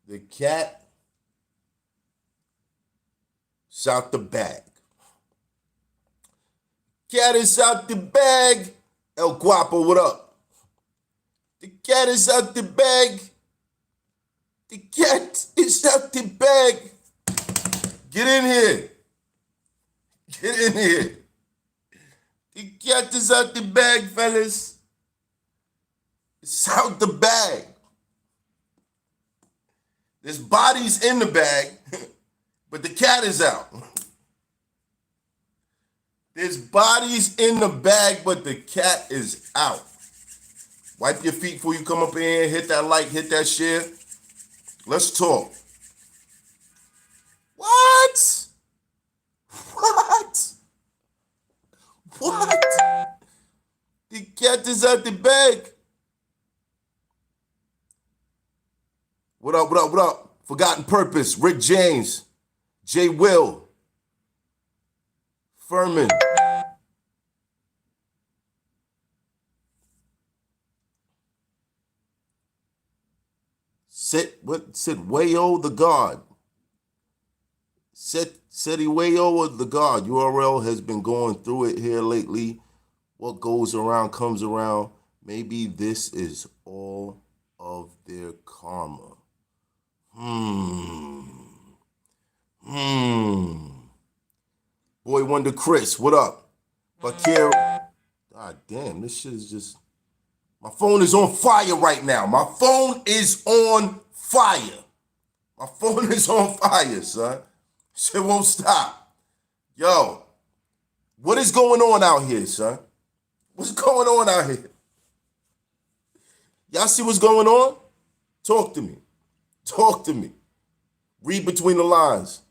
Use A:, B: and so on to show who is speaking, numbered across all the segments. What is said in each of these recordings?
A: The cat is out the bag. Cat is out the bag. El Guapo, what up? The cat is out the bag. The cat is out the bag. Get in here. Get in here. The cat is out the bag, fellas. It's out the bag. There's bodies in the bag, but the cat is out. There's bodies in the bag, but the cat is out. Wipe your feet before you come up in here. Hit that like, hit that share. Let's talk. What? What? What? The cat is out the bag. What up, what up, what up? Forgotten Purpose, Rick James, Jay Will, Furman. Said Wayo the God. Said Wayo the God. URL has been going through it here lately. What goes around comes around. Maybe this is all of their karma. Boy Wonder Chris, what up? Bakir. God damn, this shit is just. My phone is on fire right now. My phone is on fire. My phone is on fire, son. Shit won't stop. Yo, what is going on out here, son? What's going on out here? Y'all see what's going on? Talk to me. Talk to me. Read between the lines.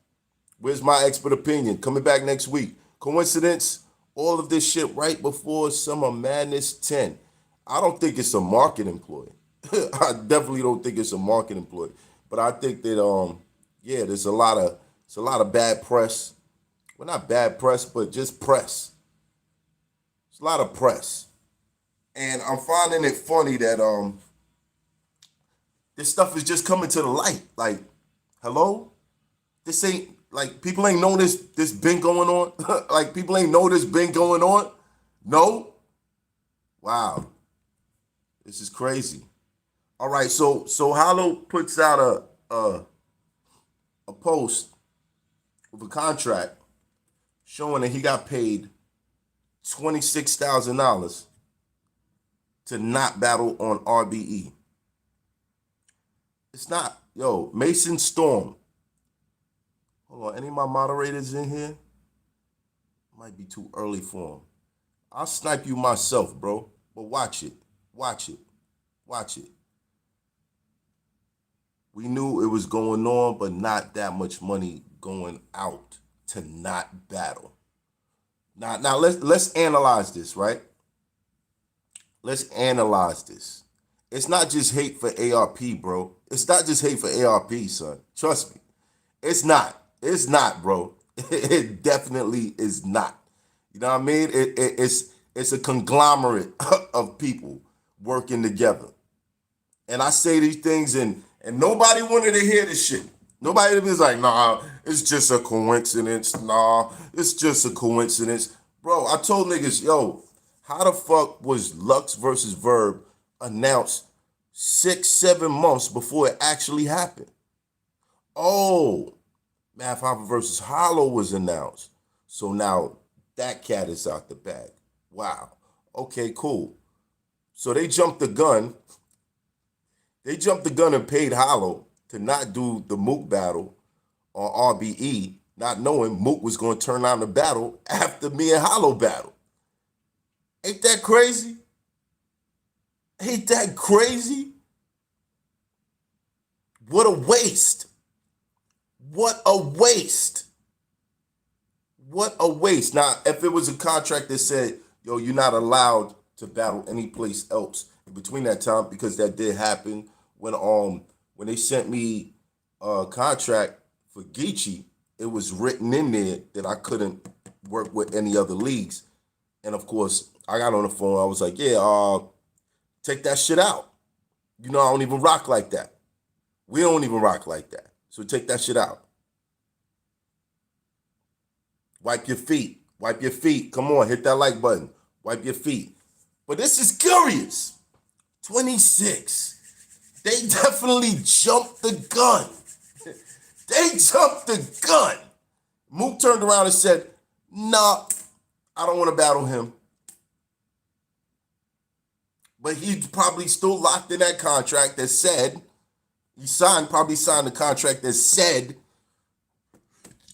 A: Where's my expert opinion? Coming back next week. Coincidence? All of this shit right before Summer Madness 10. I don't think it's a marketing ploy. I definitely don't think it's a marketing ploy. But I think that there's a lot of bad press. Well, not bad press, but just press. It's a lot of press. And I'm finding it funny that this stuff is just coming to the light. Like, hello? This ain't like people ain't know this been going on. Like people ain't know this been going on. No? Wow. This is crazy. All right, so Hollow puts out a post with a contract showing that he got paid $26,000 to not battle on RBE. It's not, Mason Storm. Hold on, any of my moderators in here? Might be too early for him. I'll snipe you myself, bro. But watch it. Watch it. Watch it. We knew it was going on, but not that much money going out to not battle. Now let's analyze this, right? Let's analyze this. It's not just hate for ARP, bro. It's not just hate for ARP, son. Trust me. It's not. It's not, bro. It definitely is not. You know what I mean? It's a conglomerate of people working together. And I say these things and nobody wanted to hear this shit. Nobody was like, nah, it's just a coincidence. Nah, it's just a coincidence. Bro, I told niggas, how the fuck was Lux versus Verb announced 6-7 months before it actually happened? Oh, Math Hoffa versus Hollow was announced. So now that cat is out the bag. Wow. Okay, cool. So they jumped the gun. They jumped the gun and paid Hollow to not do the Mook battle on RBE, not knowing Mook was going to turn on the battle after me and Hollow battle. Ain't that crazy? Ain't that crazy? What a waste. What a waste. What a waste. Now, if it was a contract that said, you're not allowed to battle any place else in between that time, because that did happen when they sent me a contract for Geechee, it was written in there that I couldn't work with any other leagues. And of course, I got on the phone. I was like, take that shit out. I don't even rock like that. We don't even rock like that. So take that shit out. Wipe your feet. Wipe your feet. Come on, hit that like button. Wipe your feet. But this is curious. 26. They definitely jumped the gun. They jumped the gun. Mook turned around and said, nah, I don't want to battle him. But he's probably still locked in that contract that said, probably signed a contract that said,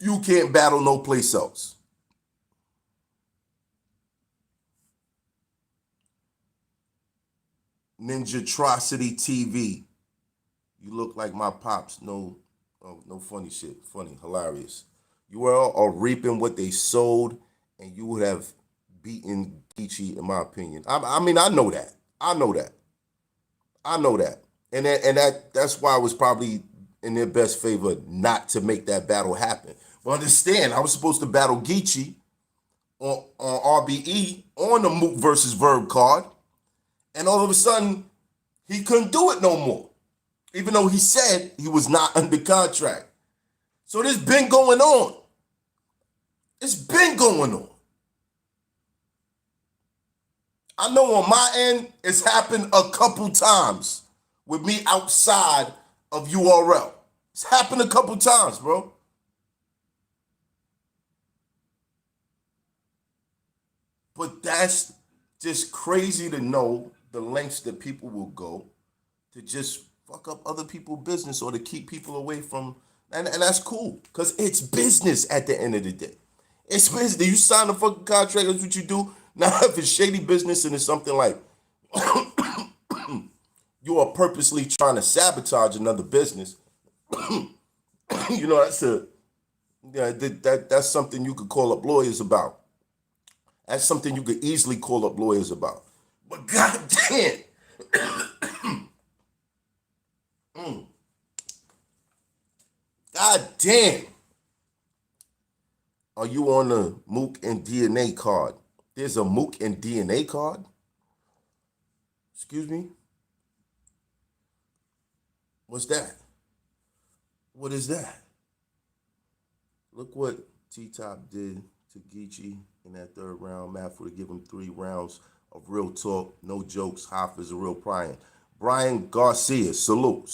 A: you can't battle no place else. Ninjatrocity TV. You look like my pops. No funny shit. Funny, hilarious. You all are reaping what they sowed, and you would have beaten Geechee, in my opinion. I mean, I know that. And that's why it was probably in their best favor not to make that battle happen. But understand, I was supposed to battle Geechee on RBE on the Mook versus Verb card, and all of a sudden, he couldn't do it no more, even though he said he was not under contract. So this been going on. It's been going on. I know on my end, it's happened a couple times with me outside of URL. It's happened a couple times, bro. But that's just crazy to know the lengths that people will go to just fuck up other people's business or to keep people away from, and that's cool, because it's business at the end of the day. It's business. You sign a fucking contract, that's what you do. Now, if it's shady business and it's something like you are purposely trying to sabotage another business, you know, that's something you could call up lawyers about. That's something you could easily call up lawyers about. But goddamn, goddamn, are you on the Mook and DNA card? There's a Mook and DNA card? Excuse me? What's that? What is that? Look what T-Top did to Geechee in that third round. Matt would have given him 3 rounds of real talk, no jokes. Hoffa is a real Brian. Brian Garcia, salute.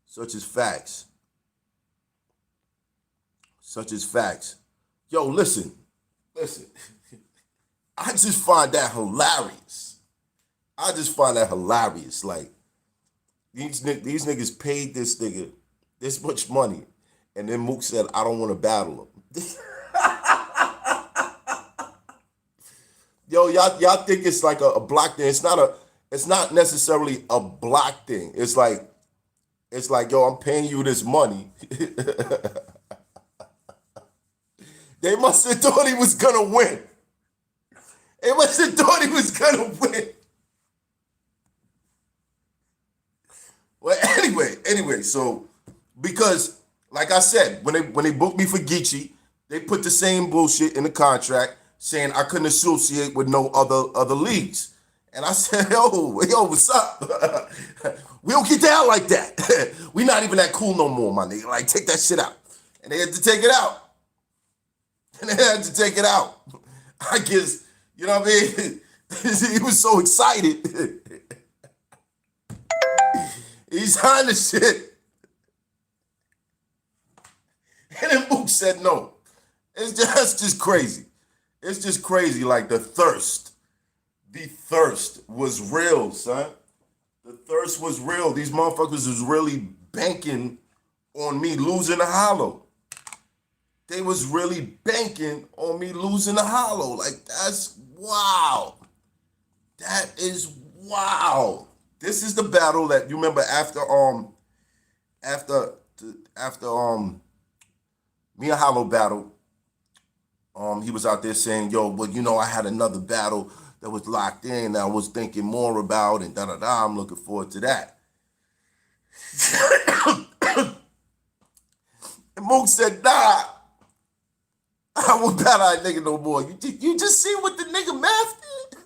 A: Such as facts. Yo, listen. I just find that hilarious. Like, these niggas paid this nigga this much money, and then Mook said, I don't want to battle him. Yo, y'all think it's like a block thing. It's not necessarily a block thing. It's like, yo, I'm paying you this money. They must have thought he was gonna win. Well, anyway, so because like I said, when they booked me for Geechee, they put the same bullshit in the contract saying I couldn't associate with no other leagues. And I said, yo, what's up? We don't get down like that. We not even that cool no more, my nigga. Like, take that shit out. And they had to take it out. I guess, you know what I mean? He was so excited. He signed the shit. And then Mook said no. That's just crazy. It's just crazy. Like, the thirst was real, son. The thirst was real. These motherfuckers was really banking on me losing the hollow. They was really banking on me losing the hollow. Like, that's wow. That is wow. This is the battle that you remember after me and Hollow battle. He was out there saying, yo, well, you know, I had another battle that was locked in that I was thinking more about and da-da-da. I'm looking forward to that. And Mook said, nah, I won't battle that nigga no more. You just see what the nigga Math did?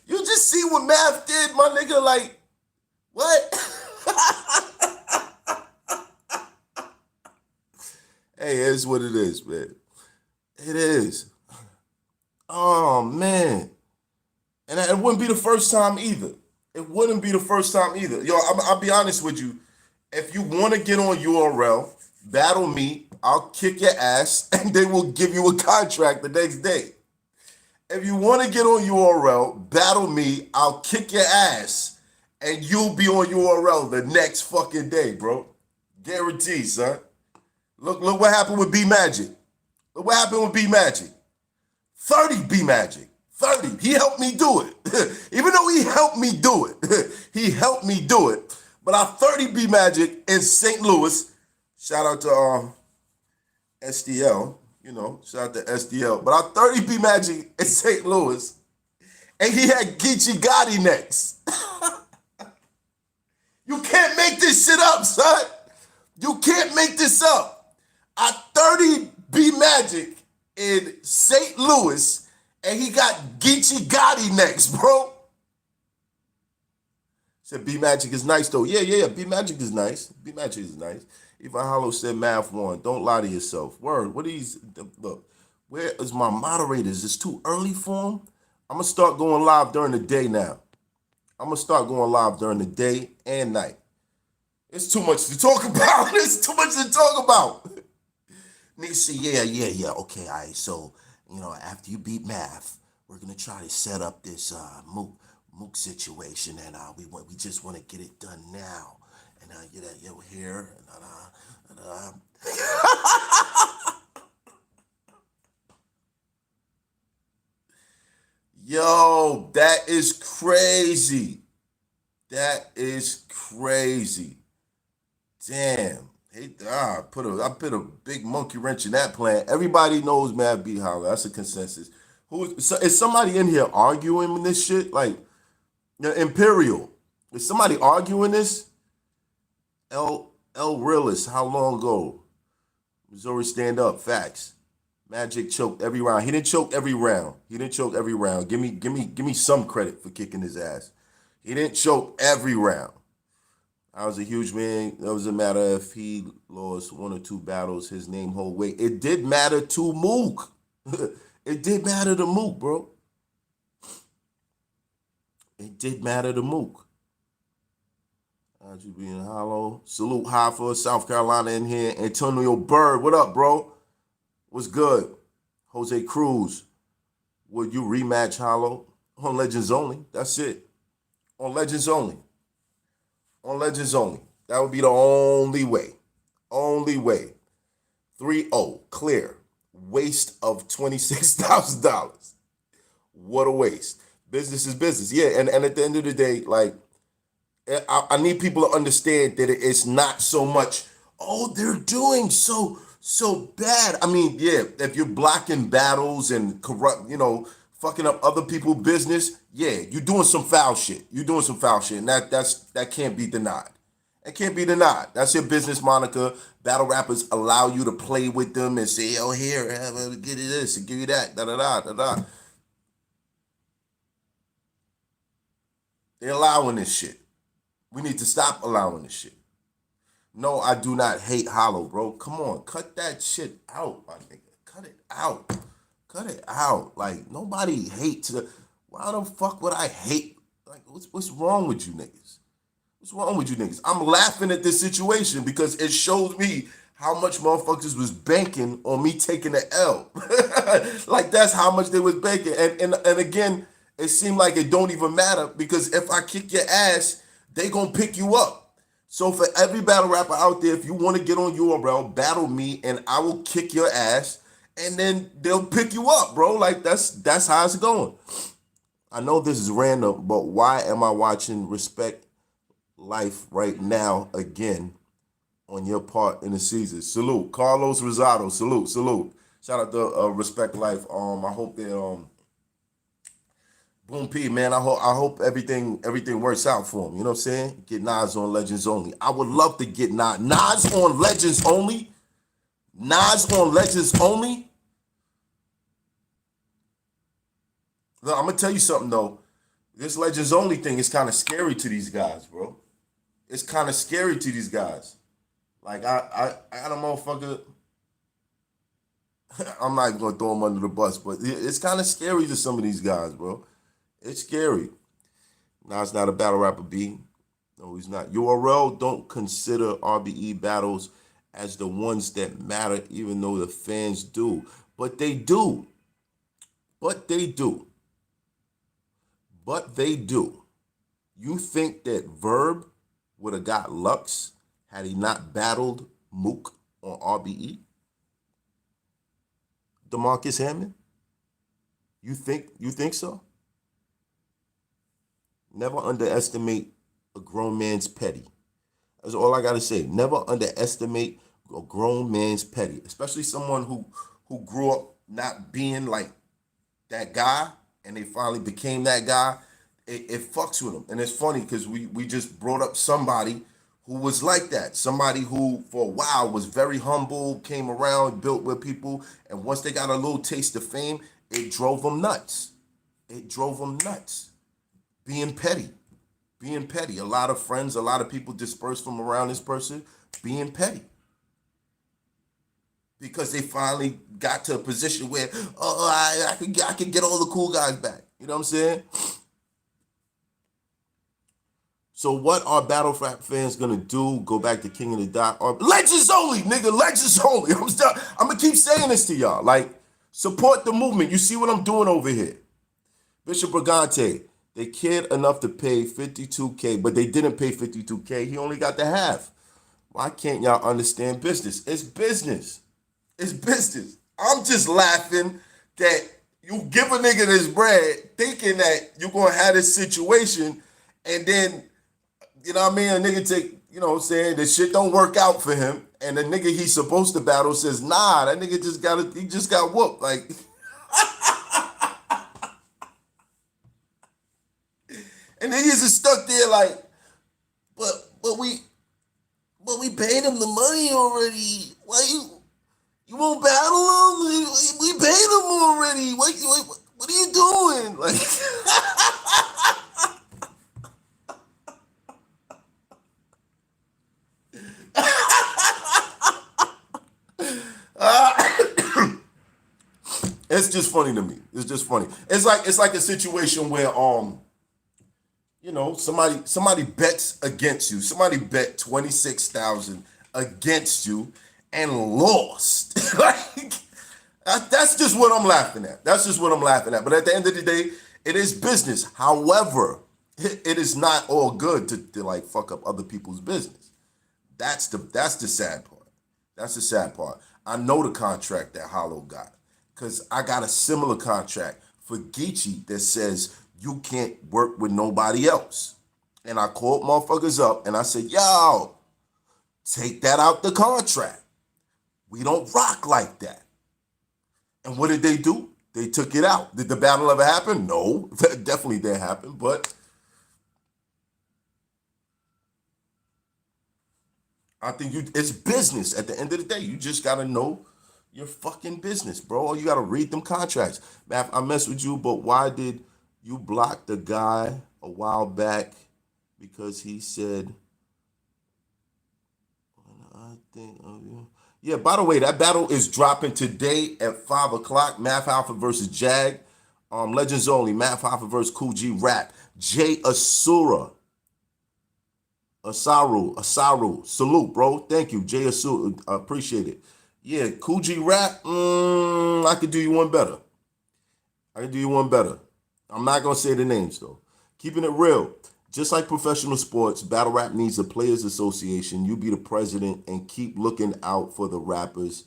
A: You just see what Math did, my nigga? Like, What? Hey, it's what it is, man. It is. Oh man, and it wouldn't be the first time either. It wouldn't be the first time either. Yo, I'll be honest with you. If you want to get on URL, battle me. I'll kick your ass, and they will give you a contract the next day. If you want to get on URL, battle me. I'll kick your ass, and you'll be on URL the next fucking day, bro. Guaranteed, son. Look what happened with B Magic. Look what happened with B Magic. 30 B Magic. 30. He helped me do it. Even though he helped me do it. He helped me do it. But I 30 B Magic in St. Louis. Shout out to SDL. You know, shout out to SDL. But I 30 B Magic in St. Louis. And he had Geechee Gotti next. You can't make this shit up, son. You can't make this up. I 30 B Magic in St. Louis, and he got Geechee Gotti next, bro. Said B Magic is nice though. Yeah. B Magic is nice. B Magic is nice. Even Hollow said Math 1. Don't lie to yourself. Word. What are these? Look, where is my moderators? It's too early for them. I'm gonna start going live during the day now. I'm gonna start going live during the day and night. It's too much to talk about. It's too much to talk about. Niggas say, yeah. Okay, all right. So, you know, after you beat Math, we're gonna try to set up this Mook situation, and we just want to get it done now. And get that yo here. Yo, that is crazy. That is crazy. Damn. I put a big monkey wrench in that plan. Everybody knows Matt beat Holler. That's a consensus. Is somebody in here arguing this shit? Like, Imperial. Is somebody arguing this? L Realist, how long ago? Missouri stand up. Facts. Magic choked every round. He didn't choke every round. Give me some credit for kicking his ass. He didn't choke every round. I was a huge man. It doesn't matter if he lost 1 or 2 battles, his name hold weight. It did matter to Mook. It did matter to Mook, bro. It did matter to Mook. How'd you being Hollow? Salute Hoffa, South Carolina in here. Antonio Bird, what up, bro? What's good? Jose Cruz, would you rematch Hollow? On Legends only. That's it. On Legends only. On Legends only. That would be the only way. Only way. 3-0. Clear. Waste of $26,000. What a waste. Business is business. Yeah, and at the end of the day, like, I need people to understand that it's not so much, oh, they're doing so bad. I mean, yeah, if you're blocking battles and corrupt, fucking up other people's business, yeah, you're doing some foul shit. And that can't be denied. It can't be denied. That's your business, Monica. Battle rappers allow you to play with them and say, oh, here, give you this and give you that, da-da-da. They're allowing this shit. We need to stop allowing this shit. No, I do not hate Hollow, bro. Come on, cut that shit out, my nigga. Cut it out. Cut it out. Like, nobody hates it. Why the fuck would I hate? Like, what's wrong with you niggas? What's wrong with you niggas? I'm laughing at this situation because it shows me how much motherfuckers was banking on me taking the L. Like, that's how much they was banking. And again, it seemed like it don't even matter because if I kick your ass, they gonna pick you up. So for every battle rapper out there, if you want to get on URL, battle me and I will kick your ass and then they'll pick you up, bro. Like, that's how it's going. I know this is random, but why am I watching Respect Life right now again on your part in the season? Salute. Carlos Rosado. Salute. Shout out to Respect Life. I hope they Boom P, man, I hope everything works out for him. You know what I'm saying? Get Nas on Legends only. I would love to get Nas on Legends only. Nas on Legends only. Look, I'm gonna tell you something though. This Legends only thing is kind of scary to these guys, bro. it's kind of scary to these guys. Like I got a motherfucker. I'm not gonna throw him under the bus, but it's kind of scary to some of these guys, bro. It's scary. Now it's not a battle rapper B. No, he's not. URL don't consider RBE battles as the ones that matter, even though the fans do. But they do. But they do. But they do. You think that Verb would have got Lux had he not battled Mook on RBE? DeMarcus Hammond? You think so? Never underestimate a grown man's petty. That's all I gotta say. Never underestimate a grown man's petty, especially someone who grew up not being like that guy and they finally became that guy. It fucks with them. And it's funny because we just brought up somebody who was like that. Somebody who for a while was very humble, came around, built with people, and once they got a little taste of fame, it drove them nuts. It drove them nuts. Being petty. Being petty. A lot of friends, a lot of people dispersed from around this person being petty. Because they finally got to a position where, I can get all the cool guys back. You know what I'm saying? So what are battle rap fans gonna do? Go back to King of the Dot or legends only, nigga, legends only. I'm gonna keep saying this to y'all. Like, support the movement. You see what I'm doing over here. Bishop Brigante, they cared enough to pay 52K, but they didn't pay 52K. He only got the half. Why can't y'all understand business? It's business. It's business. I'm just laughing that you give a nigga this bread thinking that you're gonna have this situation and then, you know what I mean, a nigga take, you know what I'm saying, the shit don't work out for him, and the nigga he's supposed to battle says, nah, that nigga just got whooped. Like, and then he's just stuck there like, but we paid him the money already. Why you won't battle him? We paid him already. What are you doing? Like, it's just funny to me. It's just funny. It's like a situation where you know, somebody bets against you. Somebody bet 26,000 against you and lost. Like, that's just what I'm laughing at. That's just what I'm laughing at. But at the end of the day, it is business. However, it is not all good to like fuck up other people's business. That's the sad part. That's the sad part. I know the contract that Hollow got because I got a similar contract for Geechee that says you can't work with nobody else. And I called motherfuckers up and I said, yo, take that out the contract. We don't rock like that. And what did they do? They took it out. Did the battle ever happen? No, that definitely didn't happen. But I think it's business. At the end of the day, you just got to know your fucking business, bro. You got to read them contracts. Man, I mess with you, but why did you block the guy a while back? Because he said, I think of you. Yeah, by the way, that battle is dropping today at 5 o'clock. Math Alpha versus Jag. Legends only. Math Alpha versus Cool G Rap. Jay Asaru. Salute, bro. Thank you, Jay Asaru. I appreciate it. Yeah, Cool G Rap. I could do you one better. I'm not going to say the names, though. Keeping it real. Just like professional sports, battle rap needs a players association. You be the president and keep looking out for the rappers'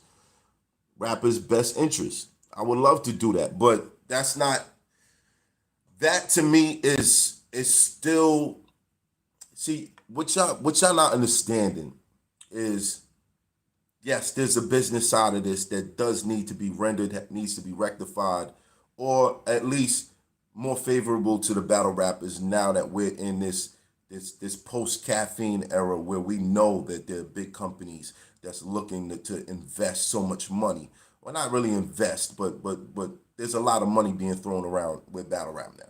A: best interest. I would love to do that, but that's not, that to me is still, see, what y'all not understanding is, yes, there's a business side of this that does need to be rendered, that needs to be rectified, or at least more favorable to the battle rappers now that we're in this post-caffeine era where we know that there are big companies that's looking to invest so much money. Well, not really invest, but there's a lot of money being thrown around with battle rap now,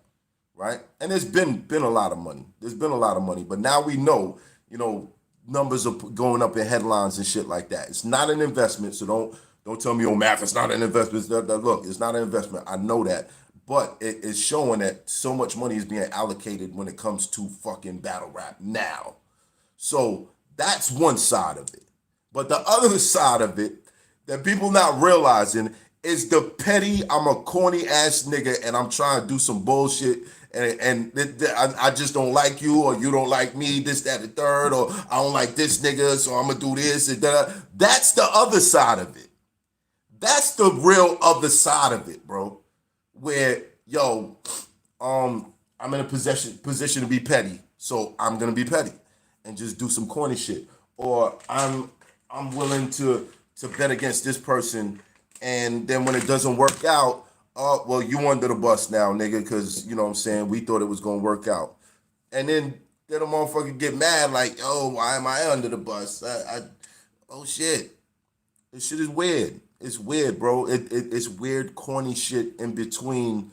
A: right? And there's been a lot of money. There's been a lot of money, but now we know, you know, numbers are going up in headlines and shit like that. It's not an investment, so don't tell me, oh, math, it's not an investment. Look, it's not an investment. I know that. But it's showing that so much money is being allocated when it comes to fucking battle rap now. So that's one side of it. But the other side of it that people not realizing is the petty, I'm a corny ass nigga and I'm trying to do some bullshit I just don't like you or you don't like me, this, that, the third, or I don't like this nigga, so I'm gonna do this and that. That's the other side of it. That's the real other side of it, bro. Where, yo, I'm in a position to be petty, so I'm gonna be petty and just do some corny shit. Or I'm willing to bet against this person, and then when it doesn't work out, oh, well, you under the bus now, nigga, because, you know what I'm saying, we thought it was going to work out. And then a motherfucker get mad like, oh, why am I under the bus? Oh, shit. This shit is weird. It's weird, bro. It's weird, corny shit in between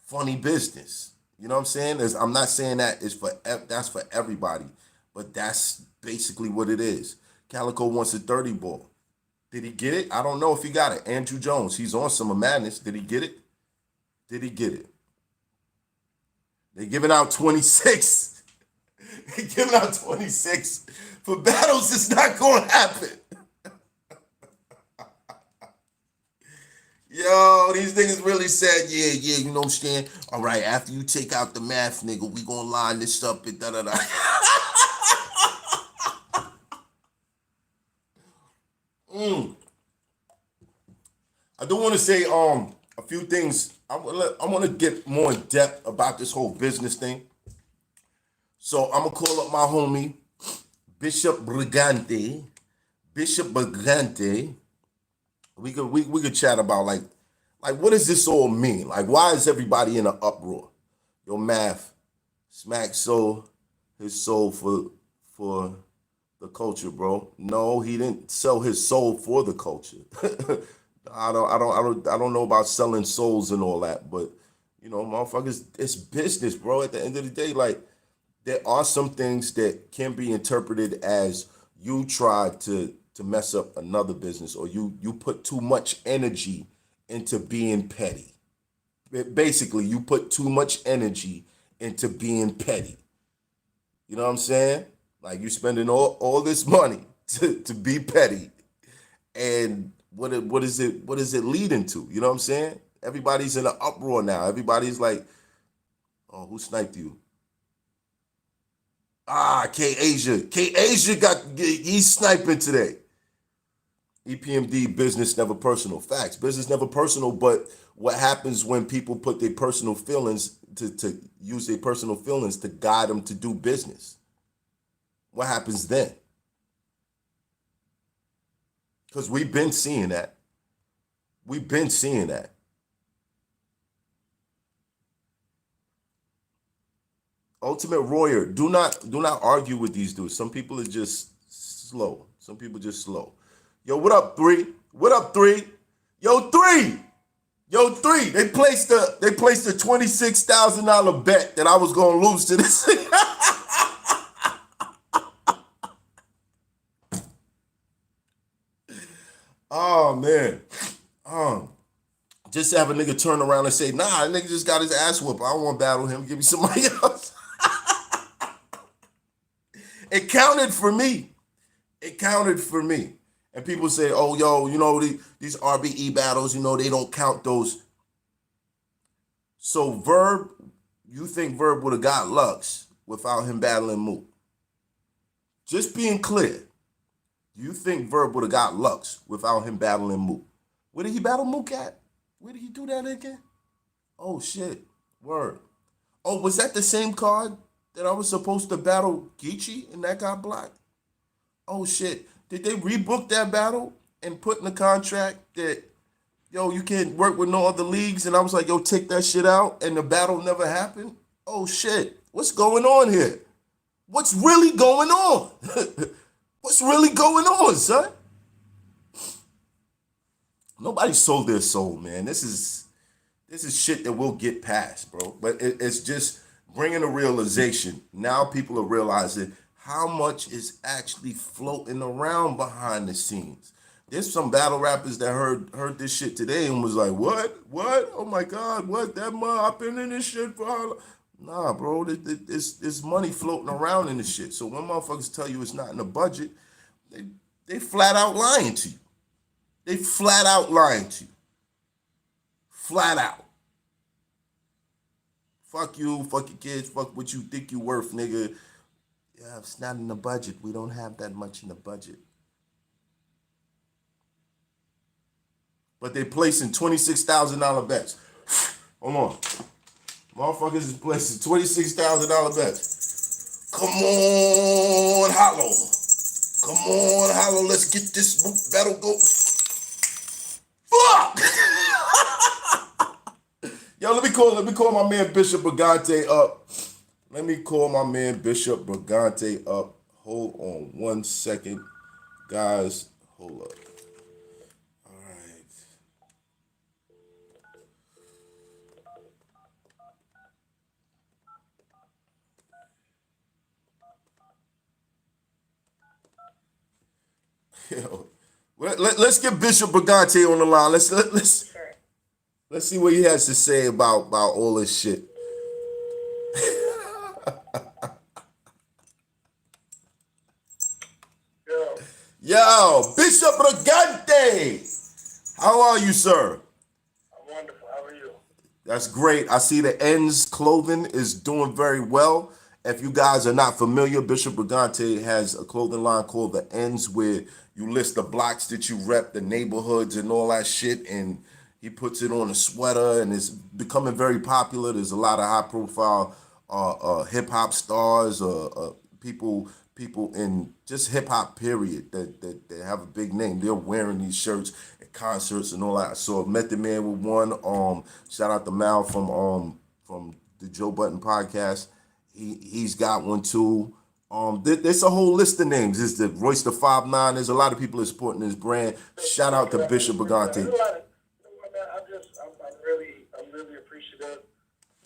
A: funny business. You know what I'm saying? I'm not saying that's for everybody, but that's basically what it is. Calico wants a 30 ball. Did he get it? I don't know if he got it. Andrew Jones, he's on Summer Madness. Did he get it? Did he get it? They're giving out 26. They're giving out 26 for battles. It's not going to happen. Yo, these niggas really said, yeah, you know what I'm saying? All right, after you take out the math, nigga, we going to line this up and da-da-da. I do want to say a few things. I want to get more in depth about this whole business thing. So I'm gonna call up my homie Bishop Brigante. We could chat about like what does this all mean? Like, why is everybody in an uproar? Yo, Math smack his soul for the culture, bro. No, he didn't sell his soul for the culture. I don't know about selling souls and all that, but you know, motherfuckers, it's business, bro. At the end of the day, like, there are some things that can be interpreted as you tried to mess up another business, or you put too much energy into being petty. Basically, you put too much energy into being petty. You know what I'm saying? Like, you spending all this money to be petty, and what is it leading to? You know what I'm saying? Everybody's in an uproar now. Everybody's like, oh, who sniped you? K-Asia. K-Asia he's sniping today. EPMD, business never personal. Facts. Business never personal, but what happens when people put their personal feelings to use their personal feelings to guide them to do business? What happens then? Because we've been seeing that. We've been seeing that. Ultimate Warrior, do not argue with these dudes. Some people are just slow. Some people just slow. Yo, what up, 3? What up, 3? Yo, 3! Yo, 3! They placed a $26,000 bet that I was gonna lose to this. Oh man. Just to have a nigga turn around and say, nah, that nigga just got his ass whooped. I don't want to battle him. Give me somebody else. It counted for me. It counted for me. And people say, oh, yo, you know, these RBE battles, you know, they don't count those. So Verb, you think Verb would have got Lux without him battling Mook? Just being clear. Do you think Verb would have got Lux without him battling Mook? Where did he battle Mook at? Where did he do that again? Oh, shit. Word. Oh, was that the same card that I was supposed to battle Geechee and that got blocked? Oh, shit. Did they rebook that battle and put in the contract that, yo, you can't work with no other leagues? And I was like, yo, take that shit out, and the battle never happened? Oh, shit. What's going on here? What's really going on? What's really going on, son? Nobody sold their soul, man. This is shit that we'll get past, bro. But it's just bringing a realization. Now people are realizing how much is actually floating around behind the scenes. There's some battle rappers that heard this shit today and was like, what? Oh my God, what? That money, I've been in this shit for how long? Nah, bro, there's money floating around in this shit. So when motherfuckers tell you it's not in the budget, they flat out lying to you. They flat out lying to you. Flat out. Fuck you, fuck your kids, fuck what you think you worth, nigga. Yeah, it's not in the budget. We don't have that much in the budget. But they're placing $26,000 bets. Hold on. Motherfuckers is placing $26,000 bets. Come on, Hollow. Come on, Hollow. Let's get this battle go. Fuck! Yo, let me call my man Bishop Brigante up. Let me call my man Bishop Brigante up. Hold on 1 second. Guys, hold up. All right. Yo, let's get Bishop Brigante on the line. Let's see what he has to say about all this shit. Yo, Bishop Brigante! How are you, sir?
B: I'm wonderful. How are you?
A: That's great. I see the Ends clothing is doing very well. If you guys are not familiar, Bishop Brigante has a clothing line called the Ends where you list the blocks that you rep, the neighborhoods and all that shit, and he puts it on a sweater and it's becoming very popular. There's a lot of high profile hip hop stars, people in just hip hop period that have a big name. They're wearing these shirts at concerts and all that. I saw Method Man with one. Shout out to Mal from the Joe Button podcast. He's got one too. There's a whole list of names. There's the Royce the 5'9". There's a lot of people that are supporting this brand. Shout out to Bishop Brigante.
B: I'm really appreciative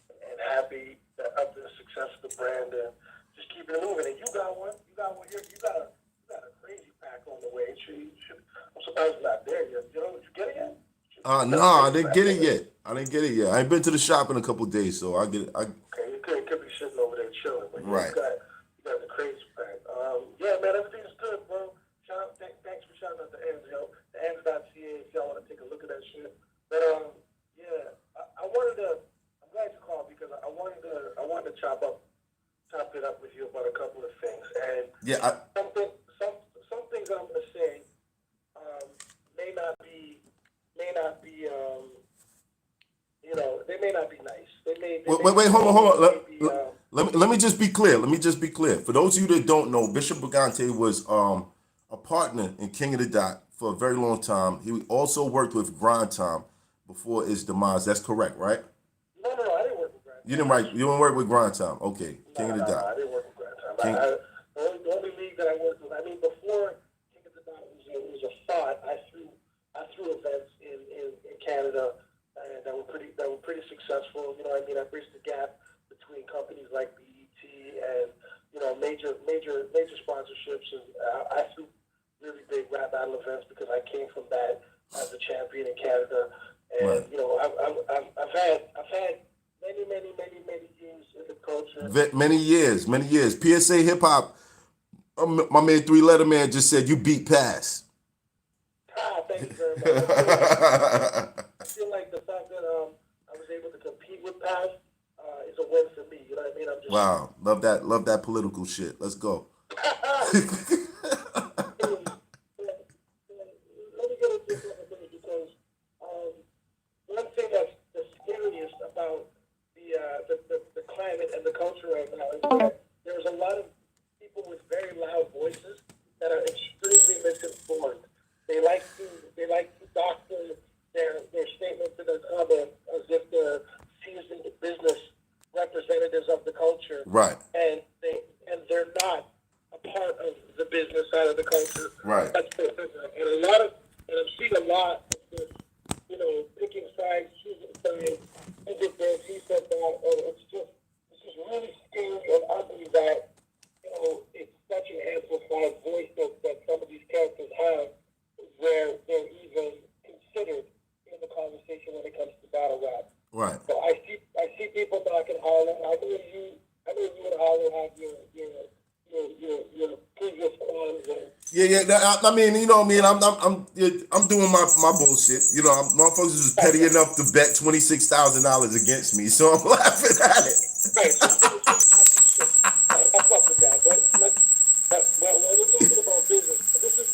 B: and happy of the success of the brand and just keep it moving. And you got one. You got a crazy pack on the way. I'm surprised it's not there yet. You know, did you get it yet?
A: No, I didn't get it yet. I ain't been to the shop in a couple of days, so I'll get it.
B: Okay, you could be sitting over there chilling, but
A: right.
B: You got the crazy pack. Yeah, man, everything's good, bro. Thanks for shouting out the Ends, yo. The Ends.ca if y'all want to take a look at that shit. But yeah, I'm glad you called because I wanted to chop it up with you about a couple of things. And
A: yeah,
B: some things I'm gonna say may not be they may not be nice.
A: Wait, hold on. Let me just be clear. For those of you that don't know, Bishop Brigante was a partner in King of the Dot for a very long time. He also worked with Grind Time before his demise. That's correct, right?
B: No, I didn't work with Grind Time.
A: You didn't work with Grind Time. Okay, King of the Dot.
B: I didn't work with Grind Time. The only league that I worked with, before King of the Dot was a thought. I threw events in Canada that were pretty successful. You know what I mean? I bridged the gap between companies like BET and major sponsorships, and I threw really big rap battle events because I came from that as a champion in Canada. And
A: right.
B: I've had many years in the culture.
A: Many years. PSA Hip Hop. My man 3-Letter Man just said you beat Pass.
B: Thank you very much. I feel like the fact that I was able to compete with Pass is a win for me. You know what I mean?
A: Wow, love that political shit. Let's go.
B: Let me get into something because one thing that's the scariest about the climate and the culture right now is that there's a lot of people with very loud voices that are extremely misinformed. They like to doctor their statements and their comments as if they're seasoned business representatives of the culture.
A: Right.
B: And they're not a part of the business side of the culture.
A: Right.
B: And I'm seeing a lot of this, picking sides, choosing sides. He did this, he said that, and it's just really scary and ugly that, it's still have your previous qualms and
A: Yeah. I mean, you know what I mean. I'm doing my bullshit. You know, motherfuckers was petty enough to bet $26,000 against me, so I'm laughing at it.
B: right. So I fuck with that. But when we're talking about business, this is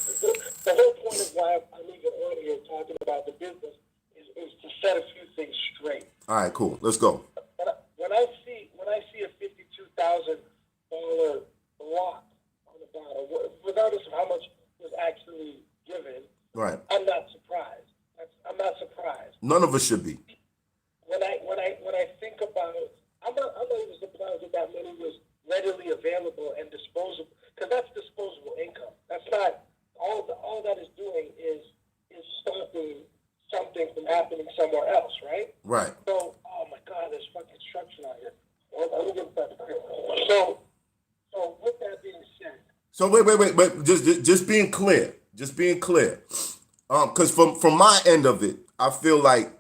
B: the whole point of why I'm even on here talking about the business is to set a few things straight.
A: All right, cool. Let's go.
B: When I see a $52,000 block on the bottom, regardless of how much was actually given,
A: Right.
B: I'm not surprised. I'm not surprised.
A: None of us should be.
B: When I think about it, I'm not even surprised that money was readily available and disposable, because that's disposable income. That's not all that is doing is stopping something from happening somewhere else, right?
A: Right.
B: So, oh my God, there's fucking construction out here. Let me get that clear. So with that being said.
A: So wait. Just being clear. Because from my end of it, I feel like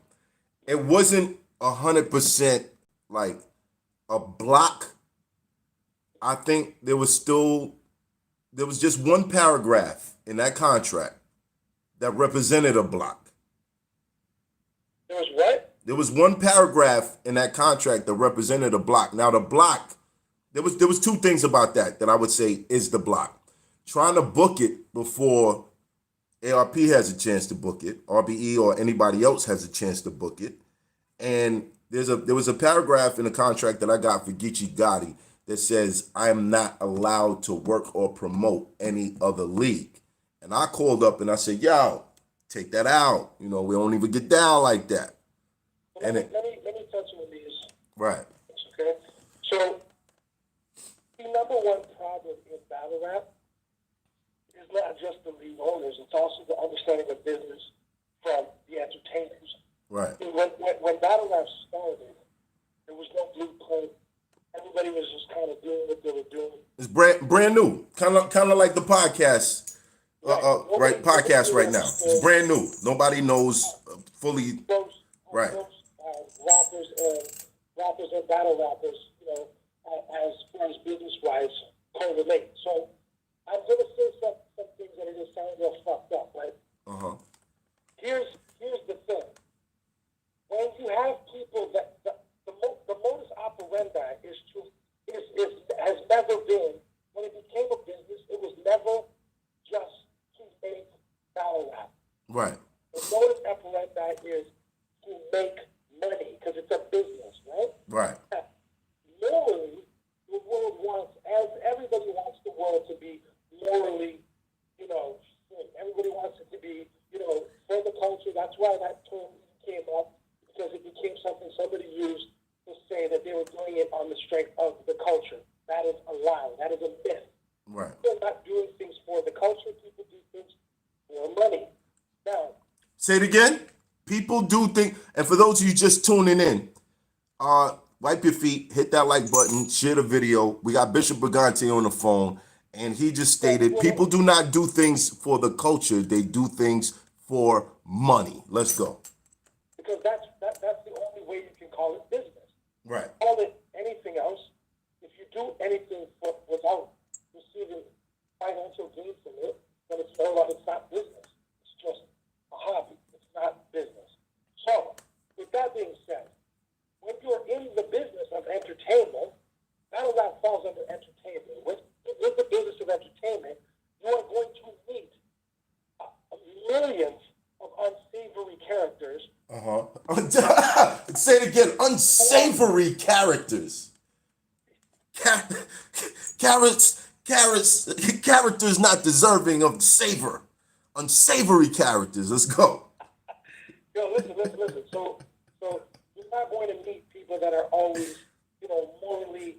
A: it wasn't 100% like a block. I think there was just one paragraph in that contract that represented a block.
B: There was what?
A: There was one paragraph in that contract that represented a block. Now the block, there was two things about that I would say is the block. Trying to book it before ARP has a chance to book it, RBE or anybody else has a chance to book it. And there was a paragraph in the contract that I got for Geechee Gotti that says I am not allowed to work or promote any other league. And I called up and I said, yo, take that out. You know, we don't even get down like that.
B: Let me touch on these.
A: Right.
B: Okay. So the number one problem in battle rap is not just the league owners; it's also the understanding of business from the entertainers.
A: Right.
B: When battle rap started, there was no blueprint. Everybody was just kind of doing what they were doing.
A: It's brand new, kind of like the podcast. Podcast right now. It's brand new. Nobody knows fully. Right.
B: Rappers and battle rappers, as far as business wise, correlate. So I'm gonna say some things that are gonna sound real fucked up, right? Here's the thing. When you have people that the modus operandi has never been, when it became a business, it was never just to make battle rap.
A: Right.
B: The modus operandi is to make money because it's a business, right?
A: Right.
B: Morally, the world wants, as everybody wants the world to be morally, everybody wants it to be, for the culture. That's why that term came up, because it became something somebody used to say that they were doing it on the strength of the culture. That is a lie. That is a myth.
A: Right.
B: People are not doing things for the culture. People do things for money. Now,
A: say it again. People do think, and for those of you just tuning in, wipe your feet, hit that like button, share the video. We got Bishop Brigante on the phone, and he just stated people do not do things for the culture; they do things for money. Let's go.
B: Because that's the only way you can call it business.
A: Right.
B: Call it anything else. If you do anything without receiving financial gain from it, then it's not business. It's just a hobby. It's not business. So, with that being said, when you're in the business of entertainment, battle rap falls under entertainment. With the business of entertainment, you are going to meet millions of unsavory characters.
A: Say it again. Unsavory characters. Characters not deserving of savor. Unsavory characters. Let's go.
B: Yo, listen. So you're not going to meet people that are always, morally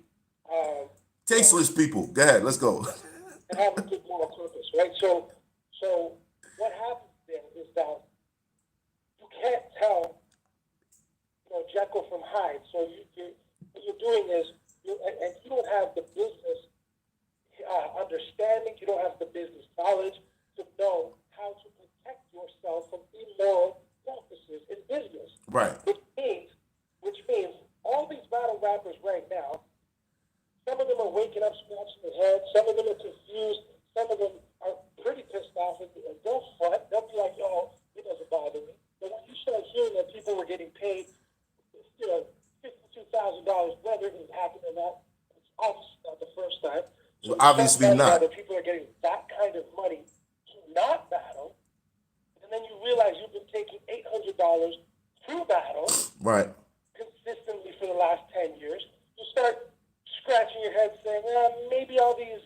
A: tasteless people. Go ahead. Let's go.
B: And have a good moral purpose, right? So what happens then is that you can't tell, Jekyll from Hyde. So what you're doing is, and you don't have the business understanding, you don't have the business knowledge to know how to protect yourself from immoral practices in business.
A: Right.
B: Which means all these battle rappers right now, some of them are way waking up scratching their head. Some of them are confused. Some of them are pretty pissed off and they'll front. They'll be like, "Oh, it doesn't bother me." But when you start hearing that people were getting paid, $52,000, whether it happened or not, it's obviously not the first time. So
A: Obviously not.
B: that people are getting that kind of money to not battle, and then you realize you've been taking $800 to battle
A: Right.
B: consistently for the last 10 years. You start scratching your head saying, maybe all these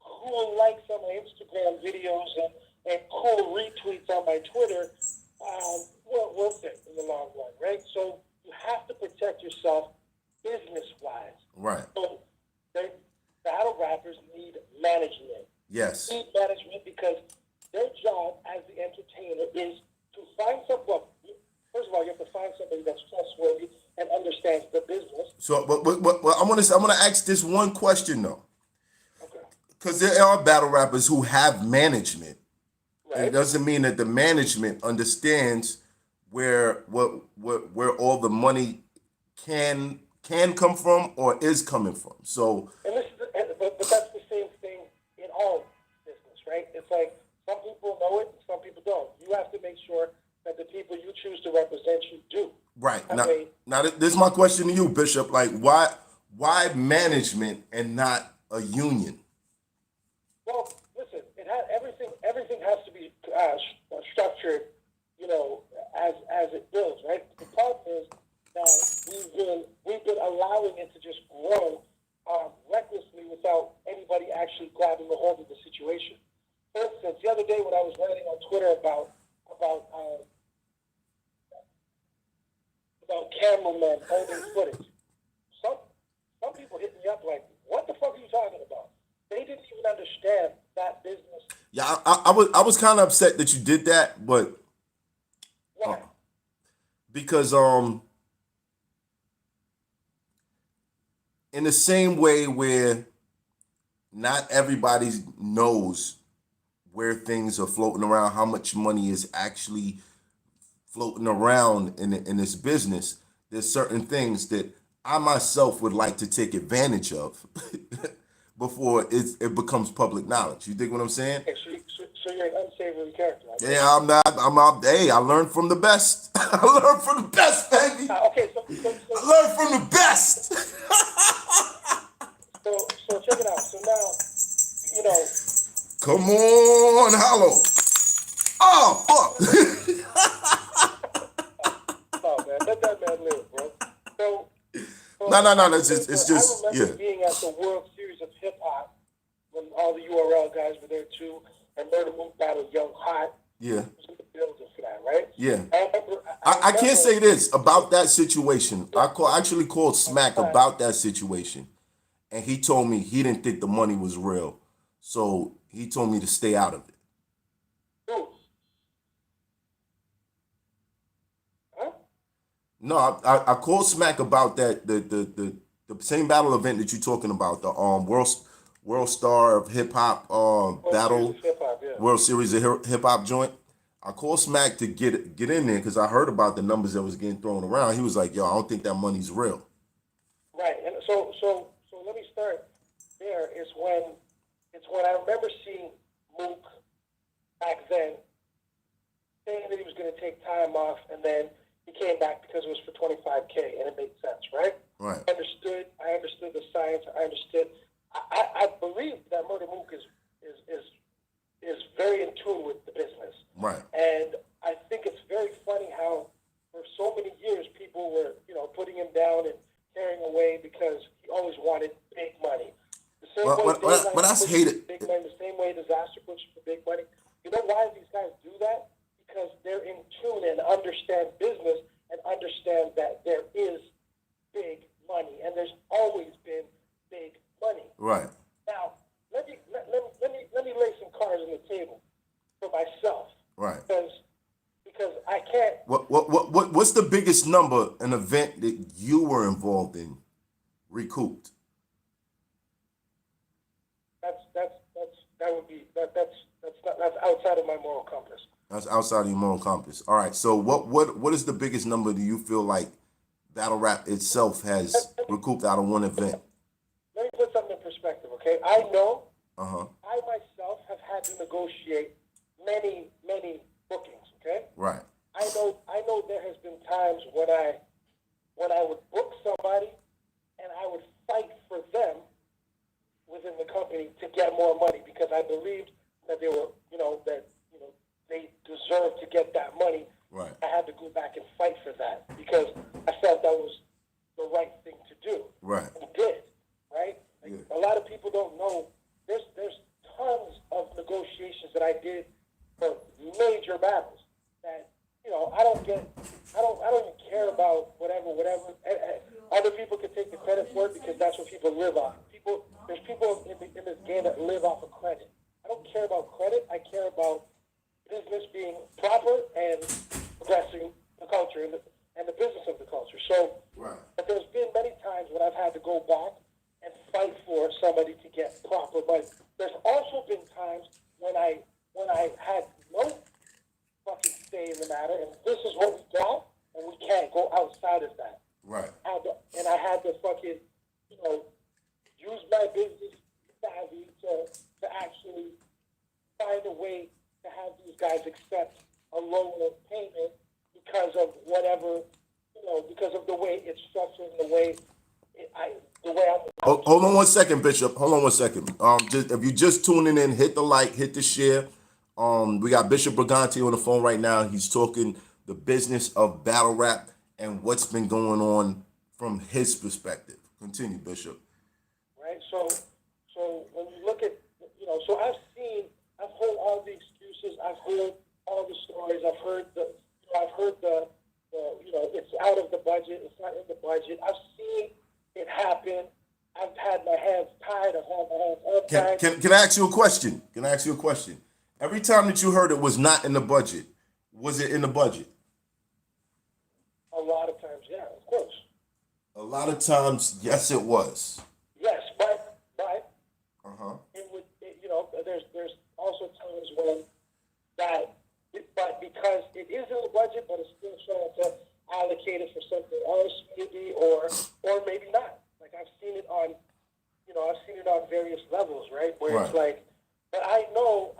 B: cool likes on my Instagram videos and cool retweets on my Twitter weren't worth it in the long run, right? So you have to protect yourself business-wise.
A: Right.
B: So battle rappers need management.
A: Yes.
B: Need management because their job as the entertainer is to find some. First of all, you have to find somebody that's trustworthy and understands the business.
A: So, but I'm gonna ask this one question though,
B: Okay.
A: because there are battle rappers who have management.
B: Right.
A: And it doesn't mean that the management understands where all the money can come from or is coming from. So,
B: And but that's the same thing in all business, right? It's like some people know it, some people don't. You have to make sure that the people you choose to represent you do.
A: right.
B: That
A: Now this is my question to you, Bishop. Like, why management and not a union?
B: Well, listen, everything has to be structured, as it builds, right? The problem is that we've been allowing it to just grow recklessly without anybody actually grabbing a hold of the situation. For instance, the other day when I was writing on Twitter about cameramen holding footage, some people hit me up like, "What the fuck are you talking about?" They didn't even understand that business.
A: Yeah, I was kind of upset that you did that, but
B: Why?
A: because in the same way where not everybody knows where things are floating around, how much money is actually floating around in this business, there's certain things that I myself would like to take advantage of before it becomes public knowledge. You dig what I'm saying?
B: Okay, so you're an unsavory character. Right?
A: Yeah, I'm not. Hey, I learned from the best. I learned from the best, baby.
B: Okay, so
A: I learned from the best.
B: so check it out. So now,
A: Come on, hollow. Oh, fuck.
B: no, man, let that man live, bro. So
A: No. It's just
B: I remember
A: yeah.
B: being at the World Series of Hip Hop when all the URL guys were there too, and Murder Mook battled Young Hot.
A: Yeah.
B: Was in the building for that, right?
A: Yeah.
B: I
A: I can't
B: remember-
A: say this about that situation. actually called Smack about that situation, and he told me he didn't think the money was real, so he told me to stay out of it.
B: Dude. Huh?
A: No, I called Smack about that the same battle event that you're talking about, the World Star of Hip Hop battle,
B: Series of Hip Hop, yeah.
A: World Series of Hip Hop joint. I called Smack to get in there because I heard about the numbers that was getting thrown around. He was like, "Yo, I don't think that money's real."
B: Right, and so let me start there. It's when I remember seeing Mook back then saying that he was going to take time off, and then he came back because it was for $25K, and it made sense, right?
A: Right.
B: I understood the science. I believe that Murder Mook is very in tune with the business.
A: Right.
B: And I think it's very funny how for so many years people were, putting him down and carrying away because he always wanted big money. The same way
A: But that's hated.
B: big money, the same way Disaster pushed for big money. You know why these guys do that? Because they're in tune and understand business and understand that there is big money, and there's always been big money.
A: Right.
B: Now, let me lay some cards on the table for myself.
A: Right.
B: Because I can't.
A: What's the biggest number an event that you were involved in recouped?
B: That's outside of my moral compass.
A: That's outside of your moral compass. All right. So what is the biggest number do you feel like battle rap itself has recouped out of one event?
B: Let me put something in perspective. perspective, okay? I know
A: Uh-huh.
B: I myself have had to negotiate many bookings, okay?
A: Right.
B: I know there has been times when I would book somebody and I would fight for them within the company to get more money because I believed that they were, they deserved to get that money.
A: Right.
B: I had to go back and fight for that because I felt that was the right thing to do.
A: Right.
B: And did, right? Like,
A: Yeah.
B: a lot of people don't know. There's tons of negotiations that I did for major battles that I don't even care about whatever. Other people can take the credit for it because that's what people live on. There's people in this game that live off of credit. I don't care about credit. I care about business being proper and progressing the culture and the business of the culture. So,
A: Right.
B: but there's been many times when I've had to go back and fight for somebody to get proper money. There's also been times when I had no fucking say in the matter, and this is what we got, and we can't go outside of that.
A: Right.
B: And I had to fucking, use my business savvy to actually find a way to have these guys accept a lower payment because of whatever, because of the way it's structured, the way I'm.
A: Hold on one second, Bishop. Hold on one second. If you just tuning in, hit the like, hit the share. We got Bishop Brigante on the phone right now. He's talking the business of battle rap and what's been going on from his perspective. Continue, Bishop.
B: Right. So when you look at, so I've heard all the excuses. I've heard all the stories. I've heard the it's out of the budget. It's not in the budget. I've seen it happen. I've had my hands tied. I've had my hands untied.
A: Can I ask you a question? Every time that you heard it was not in the budget, was it in the budget?
B: A lot of times, yeah, of course.
A: A lot of times, yes, it was.
B: Yes, but
A: Uh-huh.
B: there's also times when but because it is in the budget, but it's still trying to allocate it for something else, maybe, or maybe not. Like I've seen it on various levels, right? Where
A: Right.
B: It's like, but I know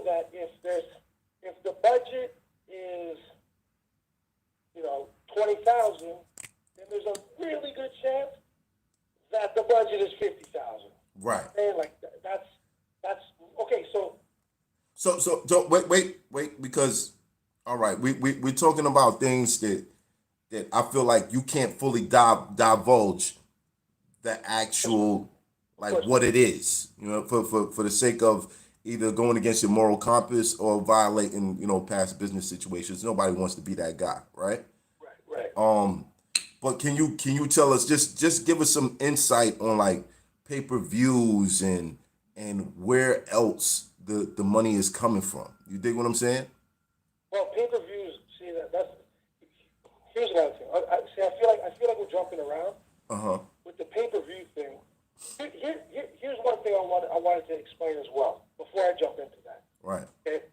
B: that if the budget is 20,000, then there's a really good chance that the budget is 50,000.
A: Right.
B: And like that's okay.
A: So don't wait, because all right, we're talking about things that I feel like you can't fully divulge the actual what it is, for the sake of either going against your moral compass or violating, past business situations. Nobody wants to be that guy, right?
B: Right.
A: But can you tell us, just give us some insight on pay-per-views and where else the money is coming from? You dig what I'm saying?
B: Well, pay-per-views. See here's another thing. I feel like we're jumping around.
A: Uh-huh.
B: With the pay-per-view thing. Here's one thing I wanted to explain as well before I jump into that.
A: Right.
B: Okay.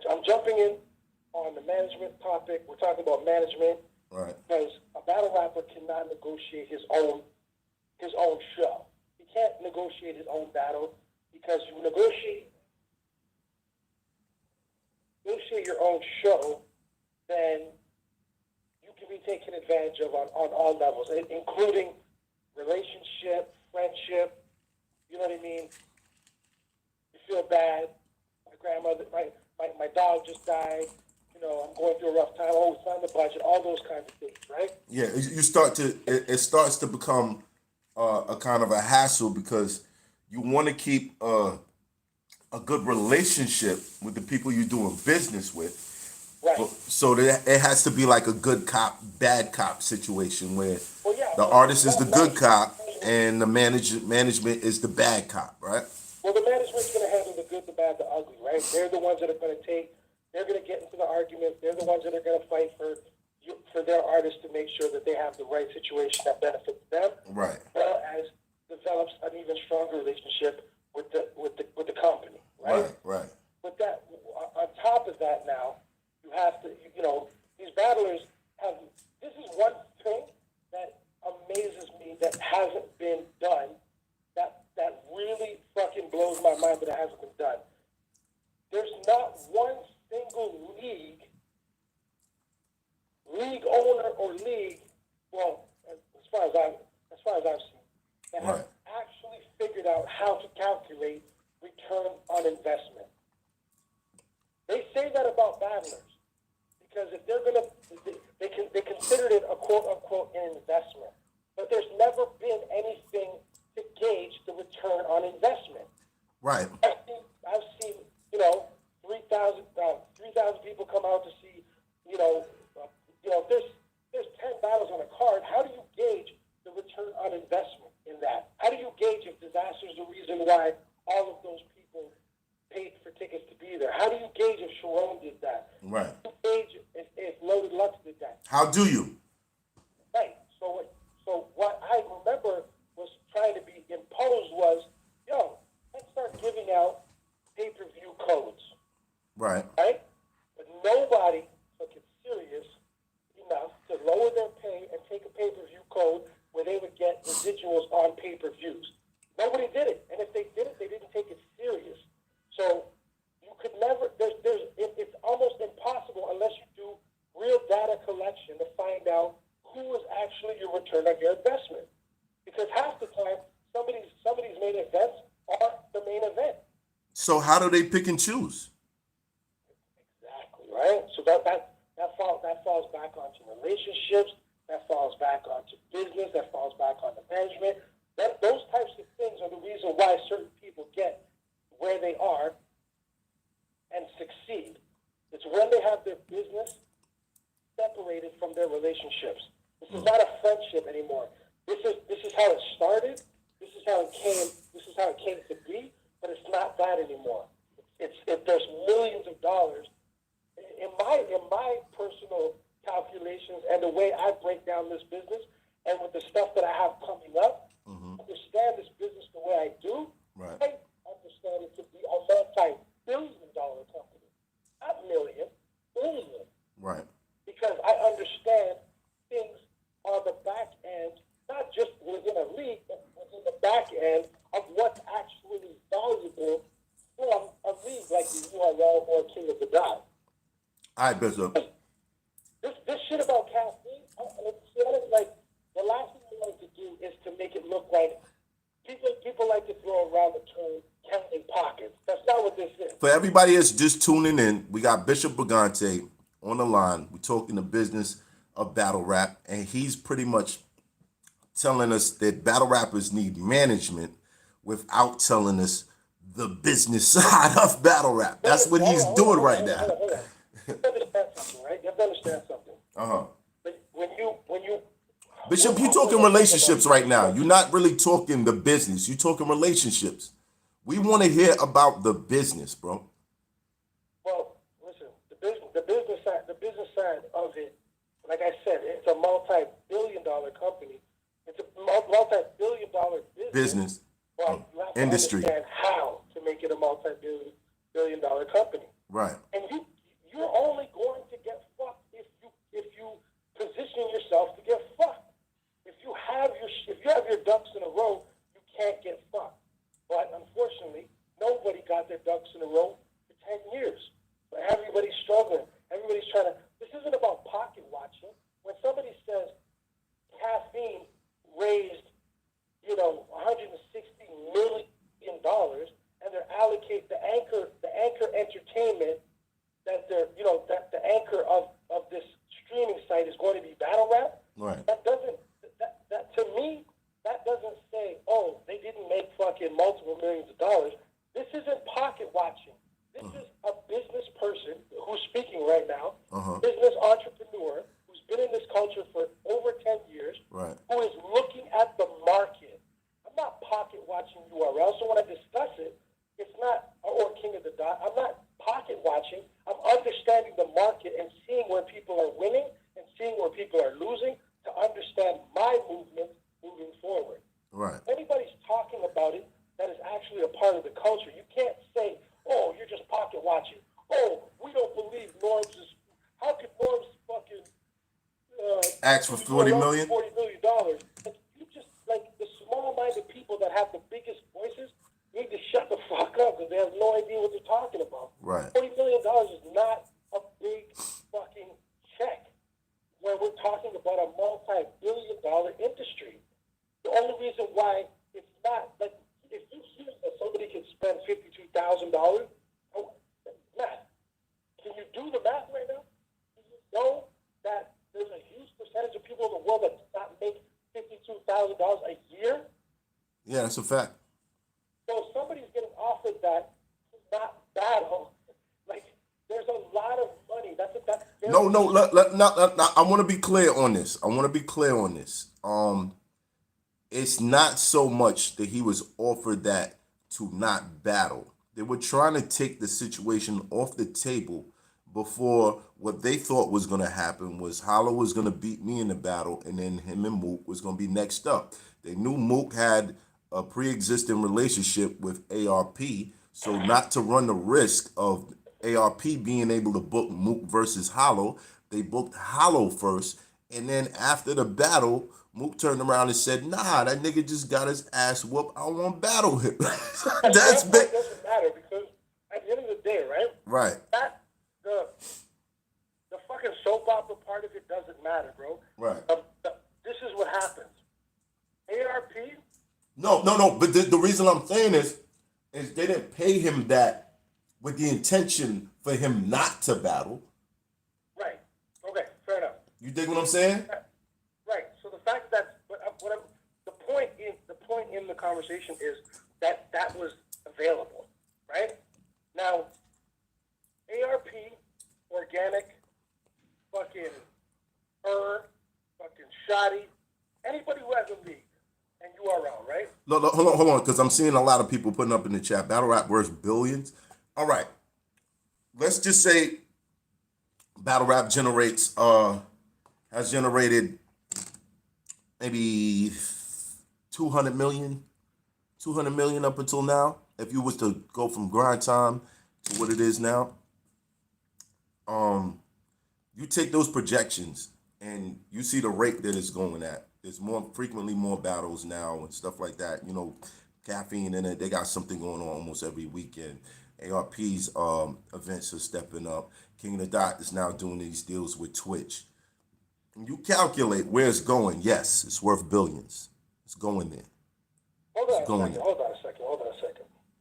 B: I'm jumping in on the management topic. We're talking about management.
A: Right.
B: Because a battle rapper cannot negotiate his own show. He can't negotiate his own battle because you negotiate your own show, then you can be taken advantage of on all levels, including relationship, friendship. You know what I mean? You feel bad. My grandmother, my dog just died. I'm going through a rough time. Oh, it's on the budget. All those kinds of things, right?
A: Yeah, it starts to become a kind of a hassle because you want to keep a good relationship with the people you're doing business with.
B: Right.
A: So that it has to be like a good cop, bad cop situation where the
B: Well,
A: artist is the good cop and the management is the bad cop, right?
B: Well, the management's going to handle the good, the bad, the ugly, right? They're the ones that are going to they're going to get into the argument. They're the ones that are going to fight for their artists to make sure that they have the right situation that benefits them,
A: right?
B: As well as develops an even stronger relationship with the company, right?
A: Right.
B: But that, on top of that, now you have to, these battlers have. This is one thing that amazes me that hasn't been done in my mind, but it hasn't been done. There's not one single league owner or league, well, as far as I've seen, that has actually figured out how to calculate return on investment. They say that about battlers because if they're gonna, they considered it a quote unquote investment, but there's never been anything to gauge the return on investment.
A: Right.
B: I've seen 3,000 people come out to see, if there's 10 battles on a card, how do you gauge the return on investment in that? How do you gauge if disaster is the reason why all of those people paid for tickets to be there? How do you gauge if Sharon did that?
A: Right.
B: How do you gauge if Loaded Lux did that?
A: How do you?
B: Right. So what I remember was trying to be imposed was, let's start giving out pay-per-view codes.
A: Right.
B: Right? But nobody took it serious enough to lower their pay and take a pay-per-view code where they would get residuals on pay-per-views. Nobody did it. And if they did it, they didn't take it serious. So you could never, it's almost impossible unless you do real data collection to find out who is actually your return on your investment. Because half the time, somebody's main events are the main event.
A: So how do they pick and choose?
B: Exactly, right? So that falls back onto relationships, that falls back onto business, that falls back onto management. Those types of things are the reason why certain people get where they are and succeed. It's when they have their business separated from their relationships. This is not a friendship anymore. This is how it started. This is how it came to be. But it's not that anymore. There's millions of dollars in my personal calculations and the way I break down this business, and with the stuff that I have coming up. Understand this business the way I do.
A: Right.
B: I understand it to be a multi-billion-dollar company, not million, billion.
A: Right.
B: Because I understand things on the back end, not just within a league, but within the back end of what's actually valuable from a league like the URL or King of the Dot.
A: All right, Bishop.
B: This shit about caffeine, like the last thing we like to do is to make it look like people like to throw around the term counting pockets. That's not what this is.
A: For everybody that's just tuning in, we got Bishop Brigante on the line. We're talking the business of battle rap, and he's pretty much telling us that battle rappers need management without telling us the business side of battle rap. That's what he's doing right now.
B: You have to understand something, right? You have to understand something. But when you
A: Bishop, you talking relationships right now. You're not really talking the business. You're talking relationships. We want to hear about the business, bro.
B: Well, listen, the business side of it, like I said, it's a multi-billion-dollar company. It's a multi-billion-dollar business. Well, you have to
A: industry.
B: Understand how to make it a multi-billion-dollar company.
A: Right.
B: And you're only going to get fucked if you position yourself to get fucked. If you have your ducks in a row, you can't get fucked. But unfortunately, nobody got their ducks in a row for 10 years. But everybody's struggling. Everybody's trying to. This isn't about pocket watching. When somebody says caffeine raised, $160 million, and they're allocate the anchor entertainment that that the anchor of this streaming site is going to be battle rap.
A: Right.
B: That to me, that doesn't say, oh, they didn't make fucking multiple millions of dollars. This isn't pocket watching. This is a business person who's speaking right now, business entrepreneur who's been in this culture for over 10 years,
A: right,
B: who is looking at the market. I'm not pocket watching URL, so when I discuss it, it's not, or King of the Dot, I'm not pocket watching. I'm understanding the market and seeing where people are winning and seeing where people are losing to understand my movement moving forward.
A: right.
B: If anybody's talking about it that is actually a part of the culture, you can't say, oh, you're just pocket watching. Oh, we don't believe Norms is, how could Norms fucking
A: ask for $40 million?
B: $40 million. Like, you just, like, the small-minded people that have the biggest voices need to shut the fuck $52,000. Oh, Matt, can you do the math right now? Do you know that there's a huge percentage of people in the world that do not make $52,000 a year?
A: Yeah, that's a fact.
B: So if somebody's getting offered that to not battle, like there's a lot of money. That's
A: No, I want to be clear on this. It's not so much that he was offered that to not battle. They were trying to take the situation off the table before what they thought was going to happen was Hollow was going to beat me in the battle, and then him and Mook was going to be next up. They knew Mook had a pre-existing relationship with ARP, so not to run the risk of ARP being able to book Mook versus Hollow, they booked Hollow first, and then after the battle, Mook turned around and said, "Nah, that nigga just got his ass whooped. I want to battle him." That's big.
B: It doesn't matter because at the end of the day, right?
A: Right.
B: That the fucking soap opera part of it doesn't matter, bro.
A: Right.
B: This is what happens. ARP.
A: No. But the reason I'm saying is they didn't pay him that with the intention for him not to battle.
B: Right. Okay. Fair enough.
A: You dig what I'm saying?
B: Right. So the fact that the point in the conversation is that was available, right? Now, ARP, organic, fucking fucking shoddy, anybody who has a league and URL, right?
A: No, hold on, because I'm seeing a lot of people putting up in the chat, battle rap worth billions. All right. Let's just say battle rap has generated maybe 200 million up until now. If you was to go from grind time to what it is now, you take those projections and you see the rate that it's going at. There's frequently more battles now and stuff like that. You know, caffeine in it. They got something going on almost every weekend. ARP's events are stepping up. King of the Dot is now doing these deals with Twitch. You calculate where it's going. Yes, it's worth billions. It's going there.
B: Hold on a second.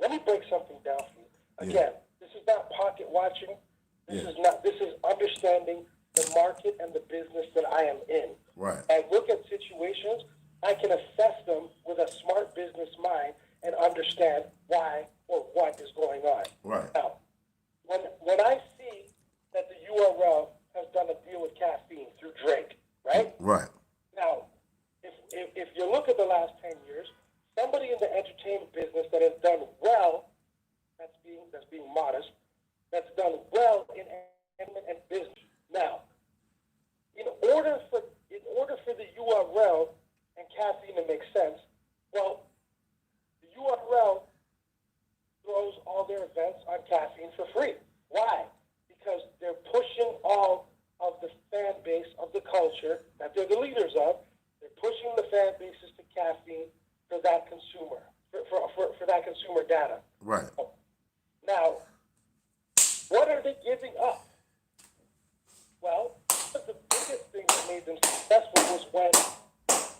B: Let me break something down for you. Again, This is not pocket watching. This is understanding the market and the business that I am in.
A: Right.
B: And look at situations. I can assess them with a smart business mind and understand why or what is going on.
A: Right.
B: Now, when I see that the URL has done a deal with caffeine through Drake, right?
A: Right.
B: Now, if you look at the last 10 years, somebody in the entertainment business that has done well, that's being modest, that's done well in entertainment and business. Now, in order for the URL and caffeine to make sense, well, the URL throws all their events on caffeine for free. Why? Because they're pushing all of the fan base of the culture that they're the leaders of. They're pushing the fan bases to caffeine for that consumer, for that consumer data.
A: Right.
B: Now, what are they giving up? Well, the biggest thing that made them successful was when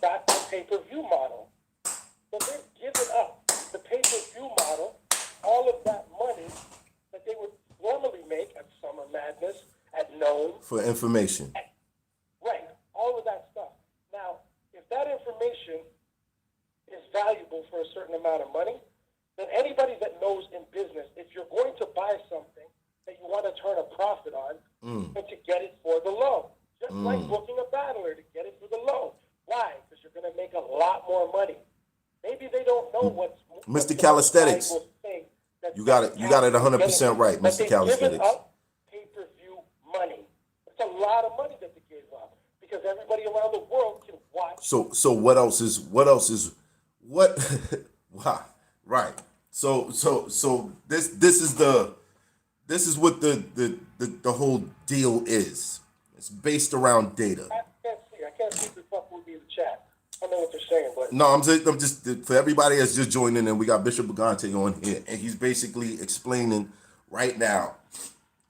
B: got the pay-per-view model. So they're giving up the pay-per-view model, all of that money that they would normally make at Summer Madness, at Known.
A: For information.
B: Right, all of that stuff. Now, if that information is valuable for a certain amount of money, then anybody that knows in business, if you're going to buy something that you want to turn a profit on, and to get it for the low. Just like booking a battler to get it for the low. Why? Because you're going to make a lot more money. Maybe they don't know what's
A: Mr. Calisthenics. You got it 100% right, Mr. Calisthenics.
B: Giving up pay-per-view money. It's a lot of money that they gave up because everybody around the world can watch.
A: So what else is wow, right. So this is what the whole deal is. It's based around data.
B: I can't see the fuck will be in the chat. I know what they're saying, but
A: no, I'm just for everybody that's just joining in. We got Bishop Bagante on here, and he's basically explaining right now,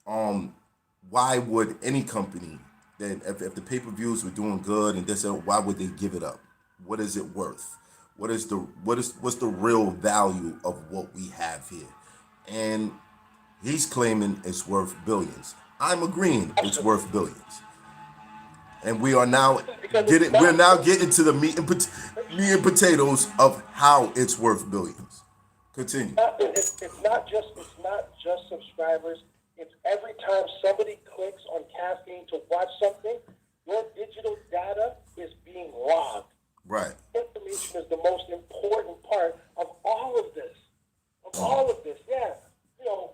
A: why would any company that if the pay-per-views were doing good and this, why would they give it up? What is it worth? What's the real value of what we have here? and he's claiming it's worth billions. I'm agreeing it's worth billions. And we are now
B: Because it's
A: getting we're
B: not
A: now
B: just,
A: getting to the meat and potatoes of how it's worth billions. Continue.
B: it's not just subscribers. It's every time somebody clicks on caffeine to watch something, your digital data is being robbed.
A: Right.
B: Information is the most important part of all of this. Of all of this, yeah. You know,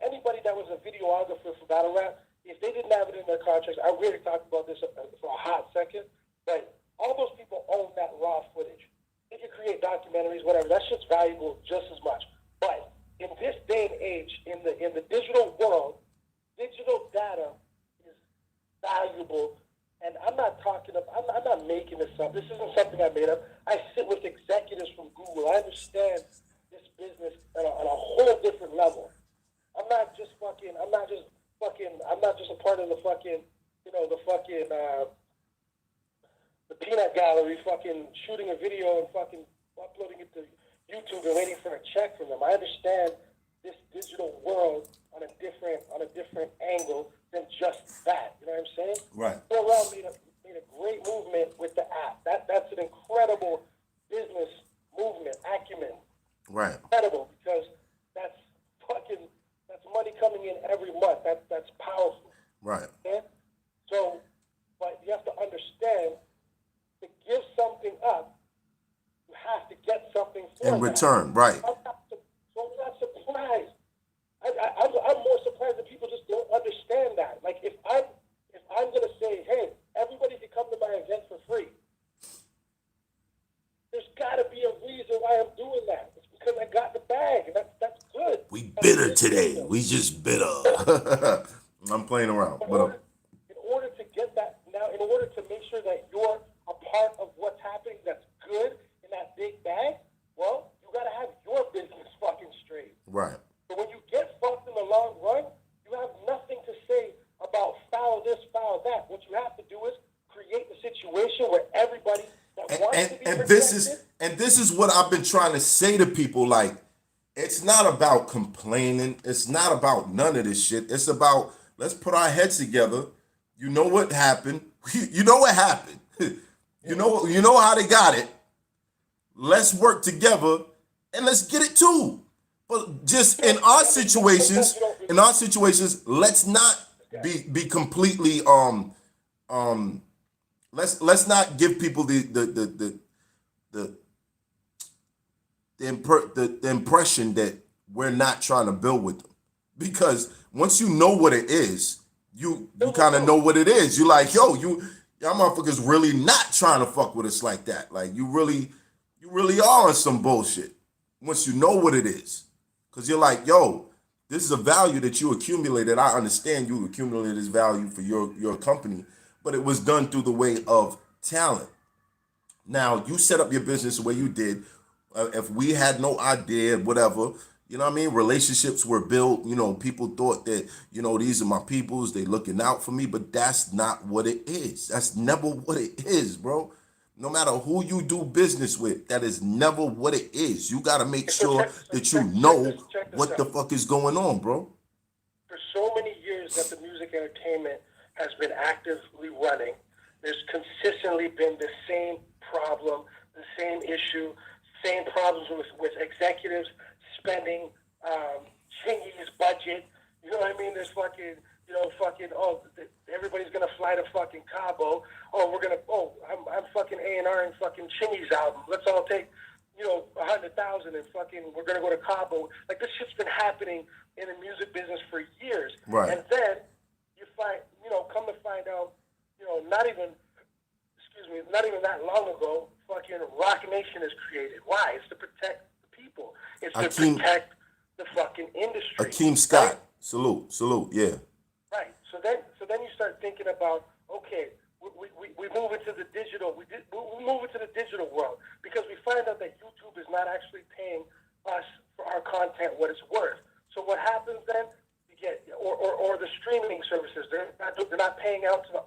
B: anybody that was a videographer for battle rap, if they didn't have it in their contracts, I really talked about this for a hot second, but all those people own that raw footage. They can create documentaries, whatever. That shit's valuable just as much. But in this day and age, in the digital world, digital data is valuable. And I'm not talking of, I'm not making this up. This isn't something I made up. I sit with executives from Google. I understand this business on a whole different level. I'm not just a part of the fucking, the peanut gallery fucking shooting a video and fucking uploading it to YouTube and waiting for a check from them. I understand this digital world on a different angle than just that. You know what I'm saying?
A: Right.
B: Bill Rao made a great movement with the app. That's an incredible business movement, acumen.
A: Right.
B: Incredible, because that's money coming in every month. That's powerful.
A: Right.
B: Yeah? So, but you have to understand, to give something up, you have to get something for
A: In
B: that.
A: return, right.
B: I'm not surprised. I'm more surprised that people just don't understand that. Like, if I'm gonna say, hey, everybody can come to my event for free, there's got to be a reason why I'm doing that. It's because I got the bag, and that's good.
A: We bitter today. We just bitter. I'm playing around.
B: In order to get that now, in order to make sure that you're a part of what's happening that's good in that big bag, well, you got to have your business fucking straight.
A: Right.
B: But when you get fucked in the long run, you have nothing to say about foul this, foul that. What you have to do is create the situation where everybody that wants to be protected.
A: This is what I've been trying to say to people. Like, it's not about complaining. It's not about none of this shit. It's about, let's put our heads together. You know what happened. You know what happened. You know how they got it. Let's work together and let's get it too. But just in our situations, let's not be completely let's not give people the impression that we're not trying to build with them. Because once you know what it is, you kind of know what it is. You like, yo, y'all motherfuckers really not trying to fuck with us like that. Like, you really are on some bullshit once you know what it is. Because you're like, yo, this is a value that you accumulated. I understand you accumulated this value for your company, but it was done through the way of talent. Now, you set up your business the way you did. If we had no idea, whatever, you know what I mean? Relationships were built. You know, people thought that, these are my peoples. They looking out for me, but that's not what it is. That's never what it is, bro. No matter who you do business with, that is never what it is. You got to make sure that you know what the fuck is going on, bro.
B: For so many years that the music entertainment has been actively running, there's consistently been the same problem, the same issue, same problems with executives spending Chingy's budget. You know what I mean? There's everybody's gonna fly to fucking Cabo. I'm fucking A&R and fucking Chingy's album. Let's all take, 100,000 and fucking, we're gonna go to Cabo. Like, this shit's been happening in the music business for years.
A: Right.
B: And then you come to find out, not even that long ago, fucking Rock Nation is created. Why? It's to protect the people. It's to protect the fucking industry.
A: Akeem Scott,
B: right?
A: salute, yeah.
B: Right. So then you start thinking about, okay, we move into the digital. We move into the digital world because we find out that YouTube is not actually paying us for our content what it's worth. So what happens then? You get or the streaming services. They're not paying out to the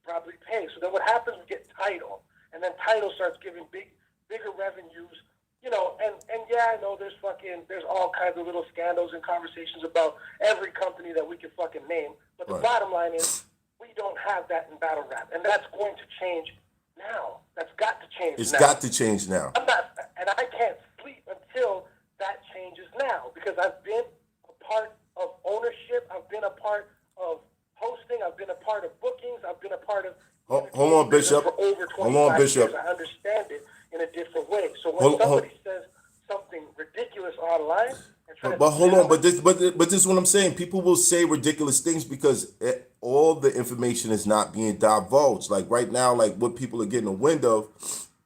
B: probably pay. So then what happens? We get Tidal, and then Tidal starts giving bigger revenues And yeah, I know there's all kinds of little scandals and conversations about every company that we can fucking name. But the
A: Right.
B: bottom line is, we don't have that in battle rap, and that's going to change now. That's got to change
A: It's
B: now.
A: got to change now.
B: And I can't sleep until that changes now, because I've been a part of ownership, I've been a part of hosting, I've been a part of bookings, I've been a part of
A: Hold on, Bishop.
B: for over 25
A: Hold on, Bishop.
B: years. I understand it in a different way. So when somebody says something ridiculous online and try
A: But hold on, but
B: this,
A: this is what I'm saying. People will say ridiculous things because all the information is not being divulged. Like right now, like what people are getting a wind of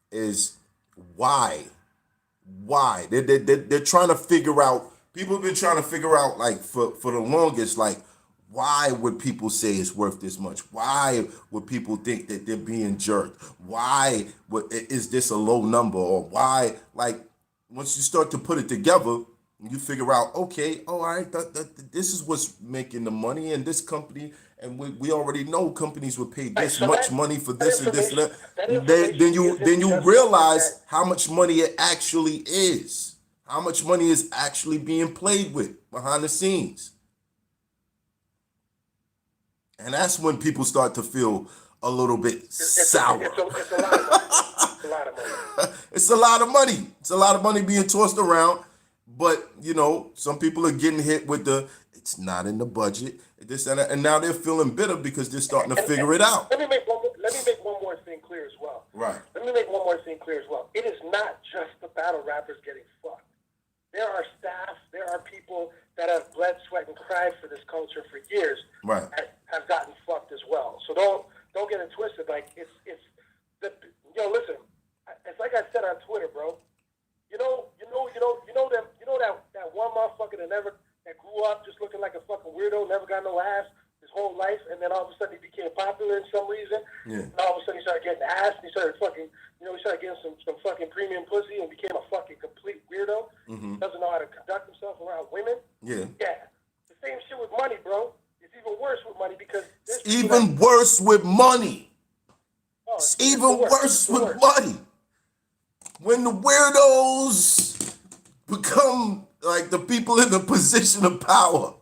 A: is why they're trying to figure out. People have been trying to figure out like for the longest, like why would people say it's worth this much? Why would people think that they're being jerked? Why is this a low number? Or why, like, once you start to put it together, you figure out, okay, all right, this is what's making the money, and this company, and we already know companies would pay this much money for this and this and that. Then you realize how much money it actually is, how much money is actually being played with behind the scenes. And that's when people start to feel a little bit sour.
B: It's a lot of money. It's a lot of money.
A: It's a lot of money. It's a lot of money being tossed around. But, some people are getting hit with it's not in the budget, this and that, and now they're feeling bitter because they're starting to figure it out.
B: Let me make one more thing clear as well.
A: Right.
B: Let me make one more thing clear as well. It is not just the battle rappers getting fucked. There are staff, there are people that have bled, sweat, and cried for this culture for years.
A: Right.
B: That have gotten fucked as well. So don't get it twisted. Like listen. It's like I said on Twitter, bro. That one motherfucker that grew up just looking like a fucking weirdo, never got no ass his whole life, and then all of a sudden he became popular in some reason.
A: Yeah.
B: And all of a sudden he started getting ass, and he started getting some fucking premium pussy, and became a fucking complete weirdo.
A: Mm-hmm.
B: Doesn't know how to conduct himself around women.
A: Yeah.
B: Yeah. The same shit with money, bro. It's even worse with money because
A: it's even worse with money.
B: Oh,
A: it's even worse with money. When the weirdos become like the people in the position of power,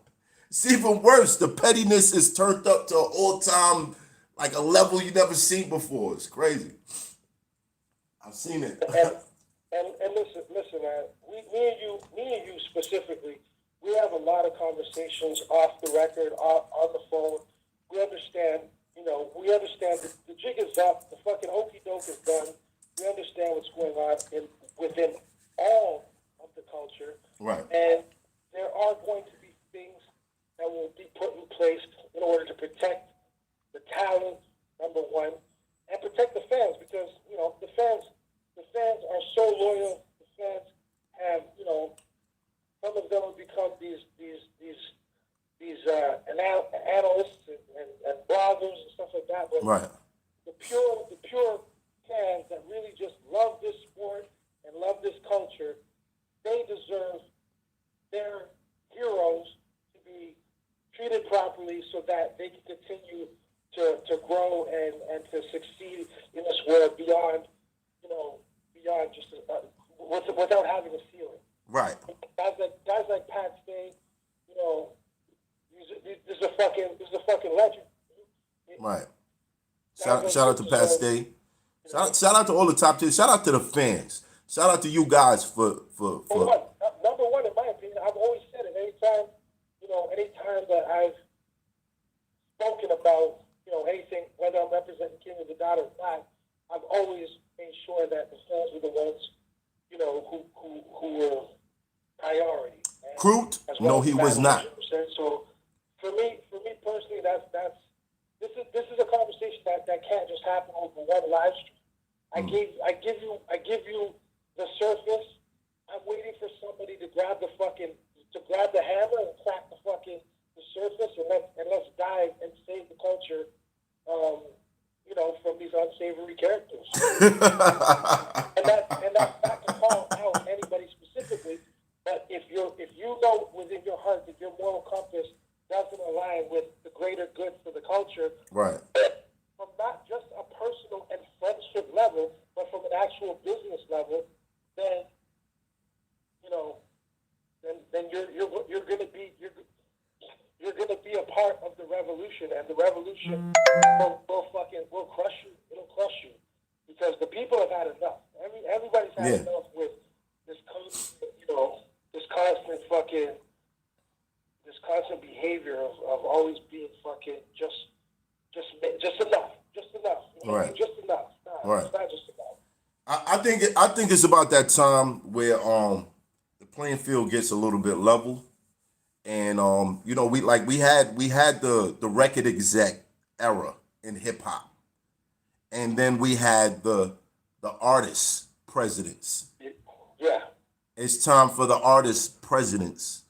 A: it's even worse. The pettiness is turned up to an all-time, like a level you never seen before. It's crazy. I've seen it.
B: and listen, man. Me and you specifically, we have a lot of conversations off the record, on the phone. We understand, that the jig is up, the fucking okey doke is done. We understand what's going on within all of the culture.
A: Right.
B: And there are going to be things that will be put in place in order to protect the talent, number one, and protect the fans, because, the fans are so loyal. The fans have, some of them have become these analysts and bloggers and stuff like that. But
A: right.
B: The pure fans that really just love this sport and love this culture, they deserve their heroes to be treated properly so that they can continue to grow and to succeed in this world beyond just without having a ceiling.
A: Right.
B: Guys like Pat Stay, this is a fucking legend.
A: Right. Shout out to Pat Stay. Shout out to all the top tiers. Shout out to the fans. Shout out to you guys for
B: Number one, in my opinion, I've always said it. Anytime that I've spoken about, anything, whether I'm representing King of the Dot or not, I've always made sure that the fans were the ones, who were priority.
A: Crute? No, he was not.
B: So for me personally, this is a conversation that can't just happen over one live stream. I give you the surface. I'm waiting for somebody to grab the hammer and crack the surface, and let's dive and save the culture, from these unsavory characters. and that's not to call out anybody specifically, but if you know within your heart that your moral compass doesn't align with the greater good for the culture,
A: right?
B: From not just a personal and friendship level, but from an actual business level, then then you're gonna be a part of the revolution, and the revolution will crush you. It'll crush you because the people have had enough. Everybody's had enough with this constant, this constant behavior of always being fucking just enough,
A: Right.
B: just enough. Nah,
A: Right.
B: it's not just enough.
A: I think it's about that time where the playing field gets a little bit level, and we had the record exec era in hip hop, and then we had the artist presidents.
B: Yeah.
A: It's time for the artist presidents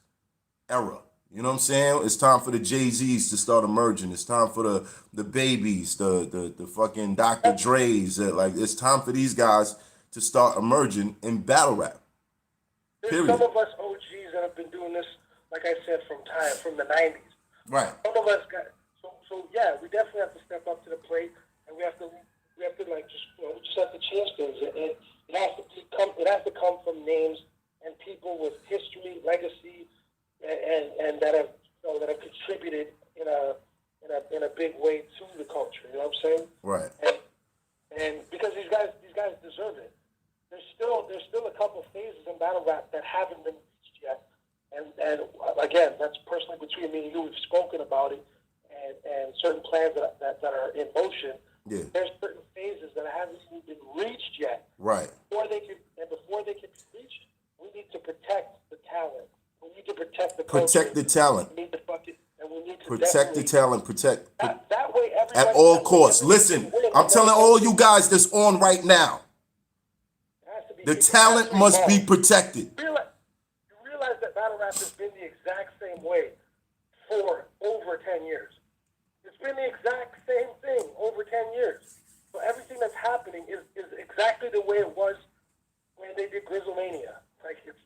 A: era. You know what I'm saying? It's time for the Jay-Z's to start emerging. It's time for the babies, the fucking Dr. Dre's. Like, it's time for these guys to start emerging in battle rap.
B: There's
A: Period.
B: some of us OGs that have been doing this, like I said, from the 90s.
A: Right.
B: Some of us got so yeah. We definitely have to step up to the plate, and we have to like we just have to change things, and it has to come from names and people with history, legacy, and that have contributed in a big way to the culture. You know what I'm saying?
A: Right.
B: And because these guys deserve it. There's still a couple phases in battle rap that haven't been reached yet. And again, that's personally between me and you. We've spoken about it, and certain plans that are in motion.
A: Yeah.
B: There's certain phases that haven't even been reached yet.
A: Right.
B: Before they can be reached, we need to protect the talent. We need to protect the culture.
A: Protect the talent.
B: We need to we need to
A: Protect the talent. Protect.
B: That way, everybody,
A: At all costs. Listen, I'm telling all you guys that's on right now, the talent must be protected.
B: You realize that battle rap has been the exact same way for over 10 years. It's been the exact same thing over 10 years. So everything that's happening is exactly the way it was when they did Grizzlemania. Like it's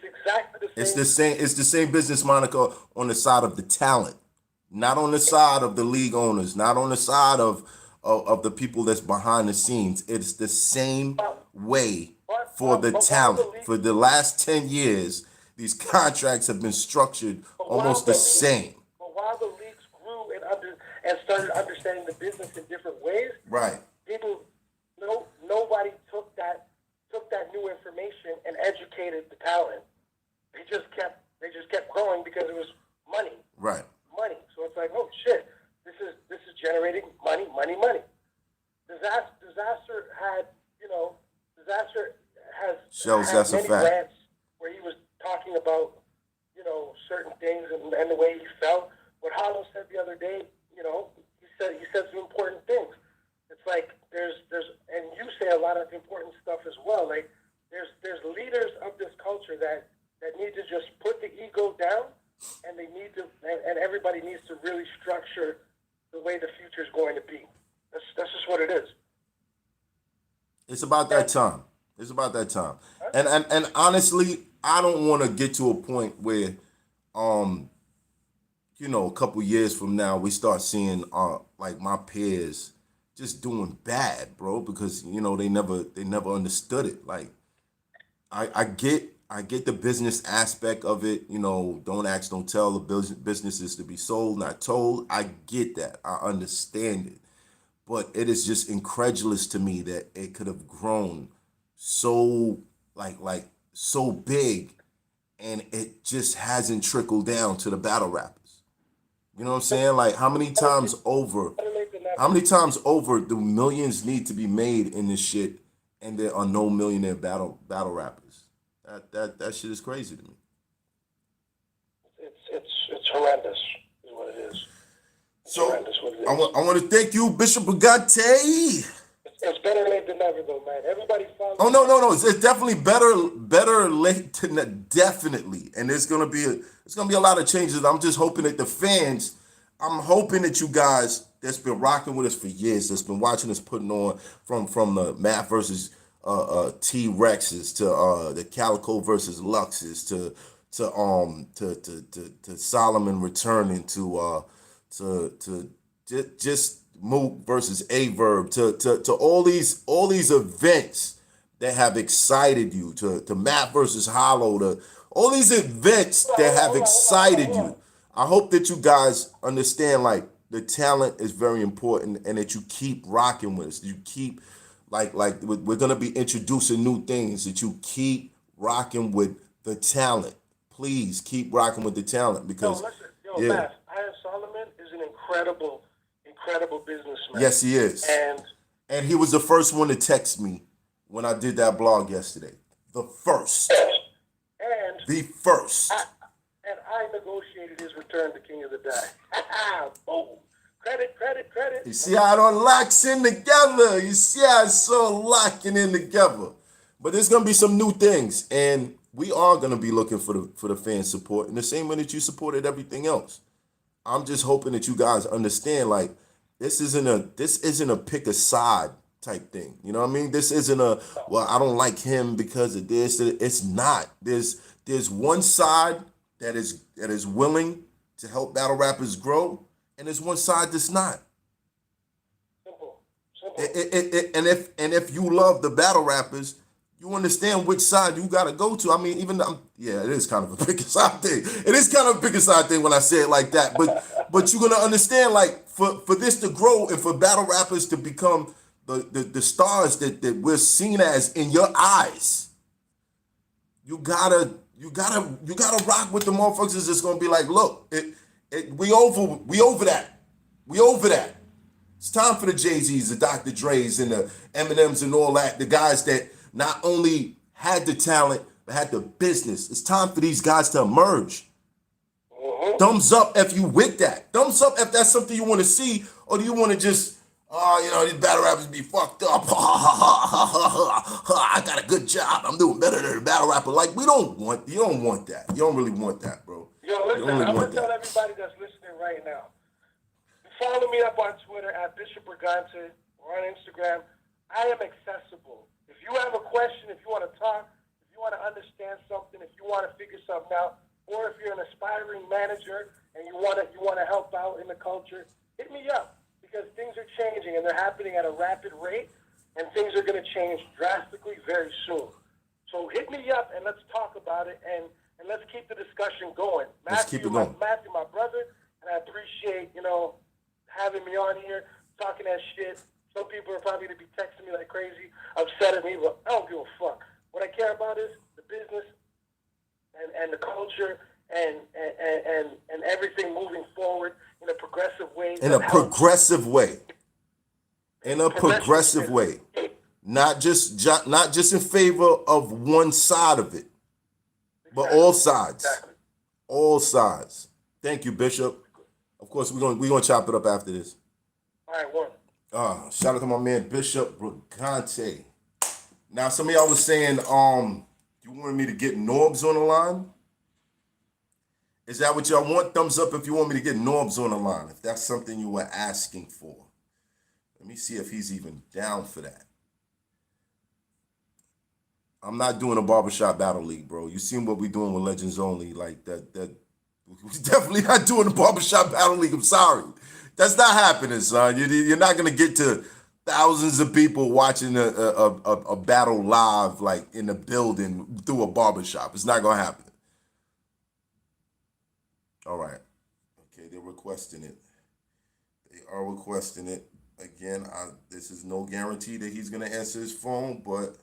B: exactly the same.
A: It's the same business, Monica, on the side of the talent, not on the side of the league owners, not on the side of the people that's behind the scenes. It's the same way for the talent. For the last 10 years, these contracts have been structured almost the same.
B: But while the leagues grew and started understanding the business in different ways,
A: right?
B: Nobody took that new information and educated the talent. They just kept growing because it was money.
A: Right.
B: Money. So it's like, oh shit, this is generating money. Disaster has many rants where he was talking about, certain things and the way he felt. What Hollow said the other day, he said some important things. It's like there's and you say a lot of important stuff as well. Like there's leaders of this culture that need to just put the ego down, and they need to and everybody needs to really structure the way the future is going to be. That's just what it is.
A: It's about that time. It's about that time. And honestly, I don't want to get to a point where a couple years from now we start seeing like my peers just doing bad, bro, because they never understood it. Like I get the business aspect of it, don't ask, don't tell. The business is to be sold, not told. I get that. I understand it. But it is just incredulous to me that it could have grown so so big, and it just hasn't trickled down to the battle rappers. You know what I'm saying? Like how many times over do millions need to be made in this shit, and there are no millionaire battle rappers? That shit is crazy to me.
B: It's horrendous, is what it is.
A: So I want to thank you, Bishop Brigante.
B: It's better late than never, though, man. Everybody follow.
A: Oh no! It's definitely better late than definitely, and it's gonna be a lot of changes. I'm just hoping that the fans, I'm hoping that you guys that's been rocking with us for years, that's been watching us putting on from the Matt versus T-Rexes to the Calico versus Luxes to Solomon returning to just Mook versus A-Verb to all these events that have excited you, to Matt versus Hollow, to all these events that have excited you. I hope that you guys understand, like, the talent is very important, and that you keep rocking with us. You keep, like we're gonna be introducing new things, that you keep rocking with the talent. Please keep rocking with the talent,
B: Yo,
A: because
B: listen,
A: yeah,
B: Matt, Ian Solomon is an incredible businessman.
A: yes, he is. And he was the first one to text me when I did that blog yesterday. The first.
B: And
A: The first.
B: I negotiated his return to King of the Day. Boom. Credit.
A: You see how it all locks in together. You see how it's all locking in together. But there's gonna be some new things, and we are gonna be looking for the fan support in the same way that you supported everything else. I'm just hoping that you guys understand, like, this isn't a pick a side type thing. You know what I mean? This isn't a, well, I don't like him because of this. It's not. There's one side that is willing to help battle rappers grow, and there's one side that's not.
B: Simple.
A: And if you love the battle rappers, you understand which side you gotta go to. I mean, yeah, it is kind of a pick a side thing. It is kind of a pick a side thing when I say it like that. But you're gonna understand, like, for this to grow and for battle rappers to become the stars that we're seen as in your eyes, you gotta rock with the motherfuckers that's gonna be like, look, we over that. We over that. It's time for the Jay-Z's, the Dr. Dre's, and the Eminems and all that, the guys that not only had the talent, but had the business. It's time for these guys to emerge. Thumbs up if you with that. Thumbs up if that's something you want to see, or do you want to just, these battle rappers be fucked up. I got a good job. I'm doing better than a battle rapper. Like, you don't want that. You don't really want that, bro.
B: Yo, listen, I'm going to tell everybody that's listening right now. Follow me up on Twitter at Bishop Brigante, or on Instagram. I am accessible. If you have a question, if you want to talk, if you want to understand something, if you want to figure something out, or if you're an aspiring manager and you want to help out in the culture, hit me up, because things are changing and they're happening at a rapid rate, and things are going to change drastically very soon. So hit me up and let's talk about it, and let's keep the discussion going. Matthew, my brother, and I appreciate, having me on here, talking that shit. Some people are probably going to be texting me like crazy, upset at me, but I don't give a fuck. What I care about is the business and the culture and everything moving forward in a progressive way.
A: In a progressive way. Not just in favor of one side of it, but all sides.
B: Exactly.
A: All sides. Thank you, Bishop. Of course, we're gonna chop it up after this.
B: All right, one.
A: Shout out to my man Bishop Brigante. Now, some of y'all was saying, you wanted me to get Norbs on the line. Is that what y'all want? Thumbs up if you want me to get Norbs on the line. If that's something you were asking for. Let me see if he's even down for that. I'm not doing a barbershop battle league, bro. You seen what we doing with Legends Only, like that. We're definitely not doing a barbershop battle league. I'm sorry. That's not happening, son. You're not going to get to thousands of people watching a battle live, like in the building through a barbershop. It's not going to happen. All right. Okay, they're requesting it. They are requesting it. Again, this is no guarantee that he's going to answer his phone, but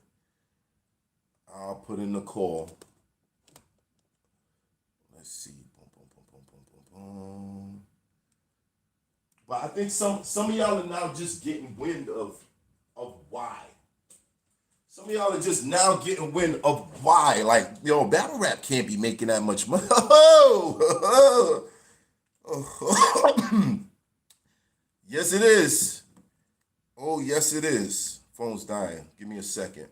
A: I'll put in the call. Let's see. But I think some of y'all are now just getting wind of why. Some of y'all are just now getting wind of why. Like, battle rap can't be making that much money. Yes, it is. Oh, yes, it is. Phone's dying. Give me a second.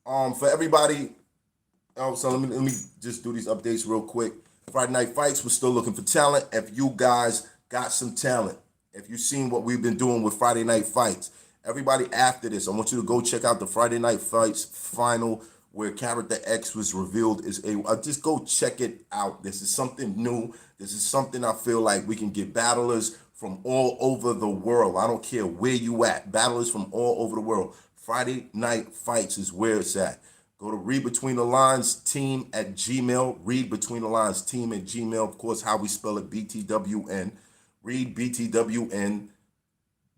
A: For everybody else, so let me just do these updates real quick. Friday Night Fights, we're still looking for talent. If you guys got some talent, if you've seen what we've been doing with Friday Night Fights, everybody after this, I want you to go check out the Friday Night Fights final where Character X was revealed. Just go check it out. This is something new. This is something I feel like we can get battlers from all over the world. I don't care where you at. Battlers from all over the world. Friday Night Fights is where it's at. Go to Read Between the Lines team at Gmail. Read Between the Lines team at Gmail. Of course, how we spell it, BTWN. Read BTWN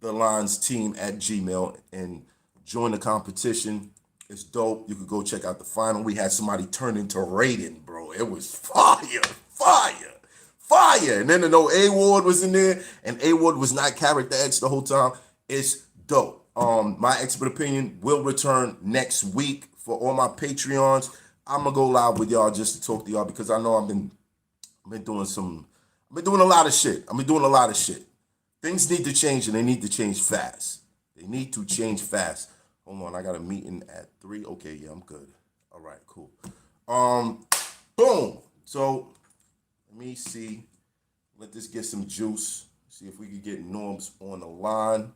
A: the Lines team at Gmail and join the competition. It's dope. You could go check out the final. We had somebody turn into Raiden, bro. It was fire, fire, fire. And then the no A-Ward was in there, and A-Ward was not character X the whole time. It's dope. My expert opinion will return next week for all my Patreons. I'm gonna go live with y'all just to talk to y'all because I know I've been doing a lot of shit. Things need to change, and they need to change fast. They need to change fast. Hold on, I got a meeting at 3. Okay, yeah, I'm good. All right, cool. Boom. So let me see. Let this get some juice. See if we can get Norms on the line.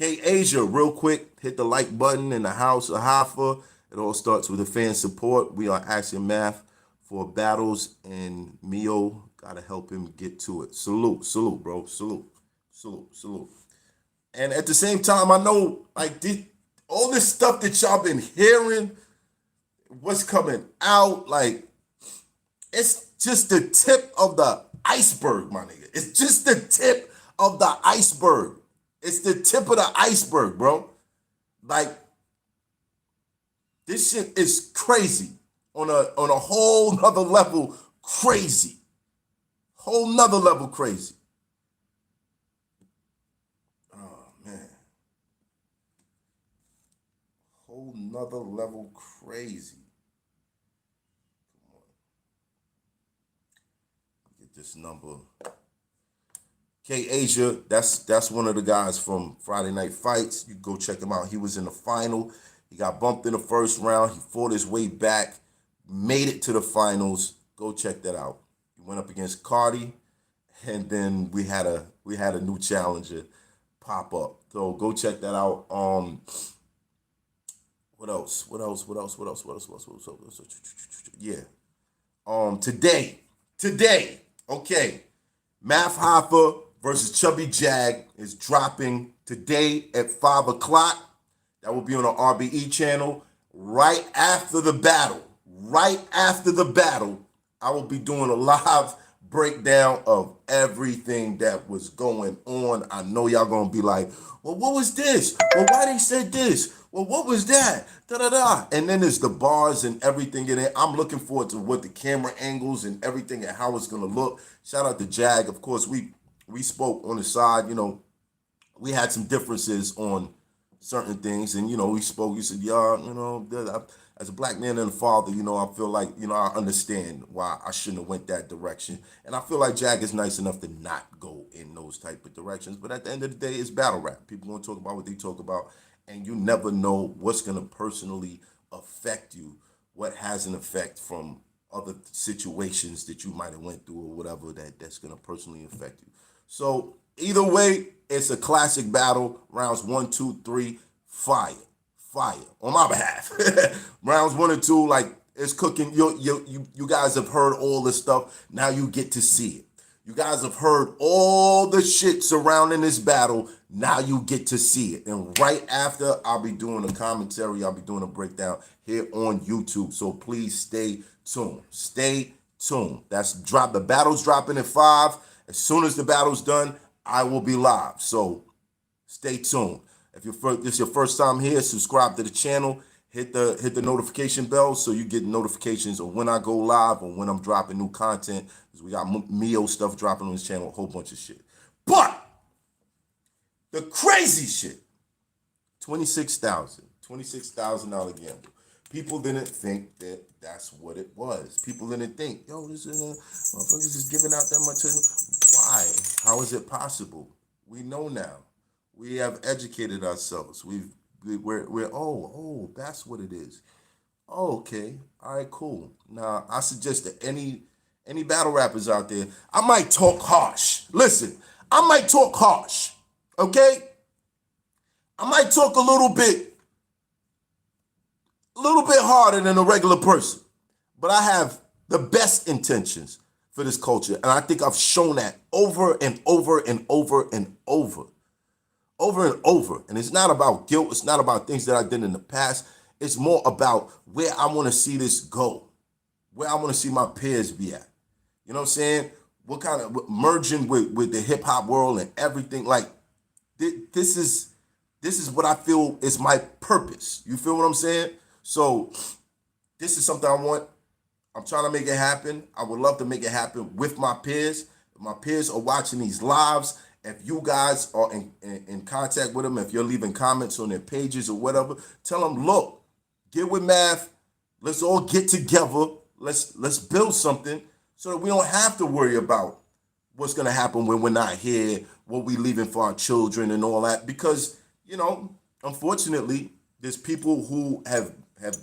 A: Asia, real quick, hit the like button in the house of Hoffa. It all starts with the fan support. We are asking Math for battles, and Mio gotta help him get to it. Salute, bro. Salute. And at the same time, I know all this stuff that y'all been hearing, what's coming out, it's just the tip of the iceberg, my nigga. It's just the tip of the iceberg. It's the tip of the iceberg, bro. This shit is crazy on a whole nother level crazy. Whole nother level crazy. Oh, man. Whole nother level crazy. Come on. Get this number. Asia, that's one of the guys from Friday Night Fights. You can go check him out. He was in the final. He got bumped in the first round. He fought his way back, made it to the finals. Go check that out. He went up against Cardi, and then we had a new challenger pop up. So go check that out. What else? Yeah. Today. Okay. Math Hoffa versus Chubby Jag is dropping today at 5 o'clock. That will be on the RBE channel. Right after the battle, I will be doing a live breakdown of everything that was going on. I know y'all gonna be like, well, what was this? Well, why they said this? Well, what was that? Da-da-da. And then there's the bars and everything in it. I'm looking forward to what the camera angles and everything and how it's gonna look. Shout out to Jag. Of course, we spoke on the side, we had some differences on certain things, and we spoke. You said, yeah, as a black man and a father, I feel like I understand why I shouldn't have went that direction, and I feel like Jag is nice enough to not go in those type of directions. But at the end of the day, it's battle rap. People gonna talk about what they talk about, and you never know what's gonna personally affect you, what has an effect from other situations that you might have went through or whatever that's gonna personally affect you. So either way, it's a classic battle. Rounds 1, 2, 3, fire on my behalf. Rounds 1 and 2, it's cooking. You guys have heard all this stuff. Now you get to see it. You guys have heard all the shit surrounding this battle. Now you get to see it. And right after, I'll be doing a commentary. I'll be doing a breakdown here on YouTube. So please stay tuned. Stay tuned. The battle's dropping at 5. As soon as the battle's done, I will be live. So stay tuned. If this is your first time here, subscribe to the channel. Hit the notification bell so you get notifications of when I go live or when I'm dropping new content. Because we got Mio stuff dropping on this channel, a whole bunch of shit. But the crazy shit, $26,000 gamble. People didn't think that that's what it was. People didn't think, this is motherfuckers is giving out that much. Why? How is it possible? We know now. We have educated ourselves. We're that's what it is. Oh, okay. All right, cool. Now, I suggest that any battle rappers out there, I might talk harsh. Listen, I might talk harsh. Okay? I might talk a little bit harder than a regular person. But I have the best intentions for this culture. And I think I've shown that over and over and over and over. Over and over. And it's not about guilt. It's not about things that I did in the past. It's more about where I want to see this go, where I want to see my peers be at. You know what I'm saying? What kind of merging with the hip hop world and everything. Like this is what I feel is my purpose. You feel what I'm saying? So this is something I want. I'm trying to make it happen. I would love to make it happen with my peers. If my peers are watching these lives, if you guys are in contact with them, if you're leaving comments on their pages or whatever, tell them, look, get with Math. Let's all get together. Let's build something so that we don't have to worry about what's going to happen when we're not here, what we leaving for our children and all that. Because, you know, unfortunately, there's people who have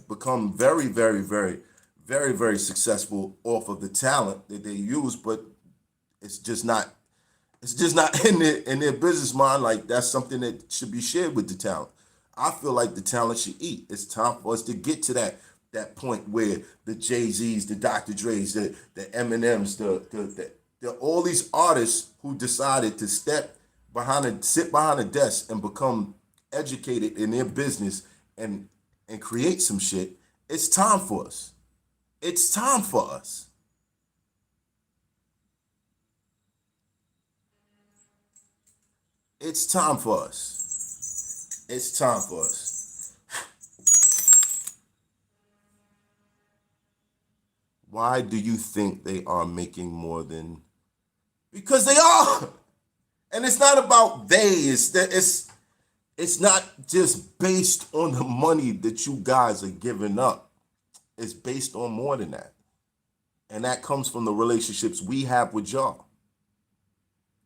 A: become very, very, very, very, very successful off of the talent that they use, but it's just not in their business mind. Like that's something that should be shared with the talent. I feel like the talent should eat. It's time for us to get to that point where the Jay-Z's, the Dr. Dre's, the Eminems, the all these artists who decided to sit behind a desk and become educated in their business and create some shit. It's time for us. It's time for us. It's time for us. It's time for us. Why do you think they are making more than? Because they are. And it's not about they. It's not just based on the money that you guys are giving up. It's based on more than that. And that comes from the relationships we have with y'all.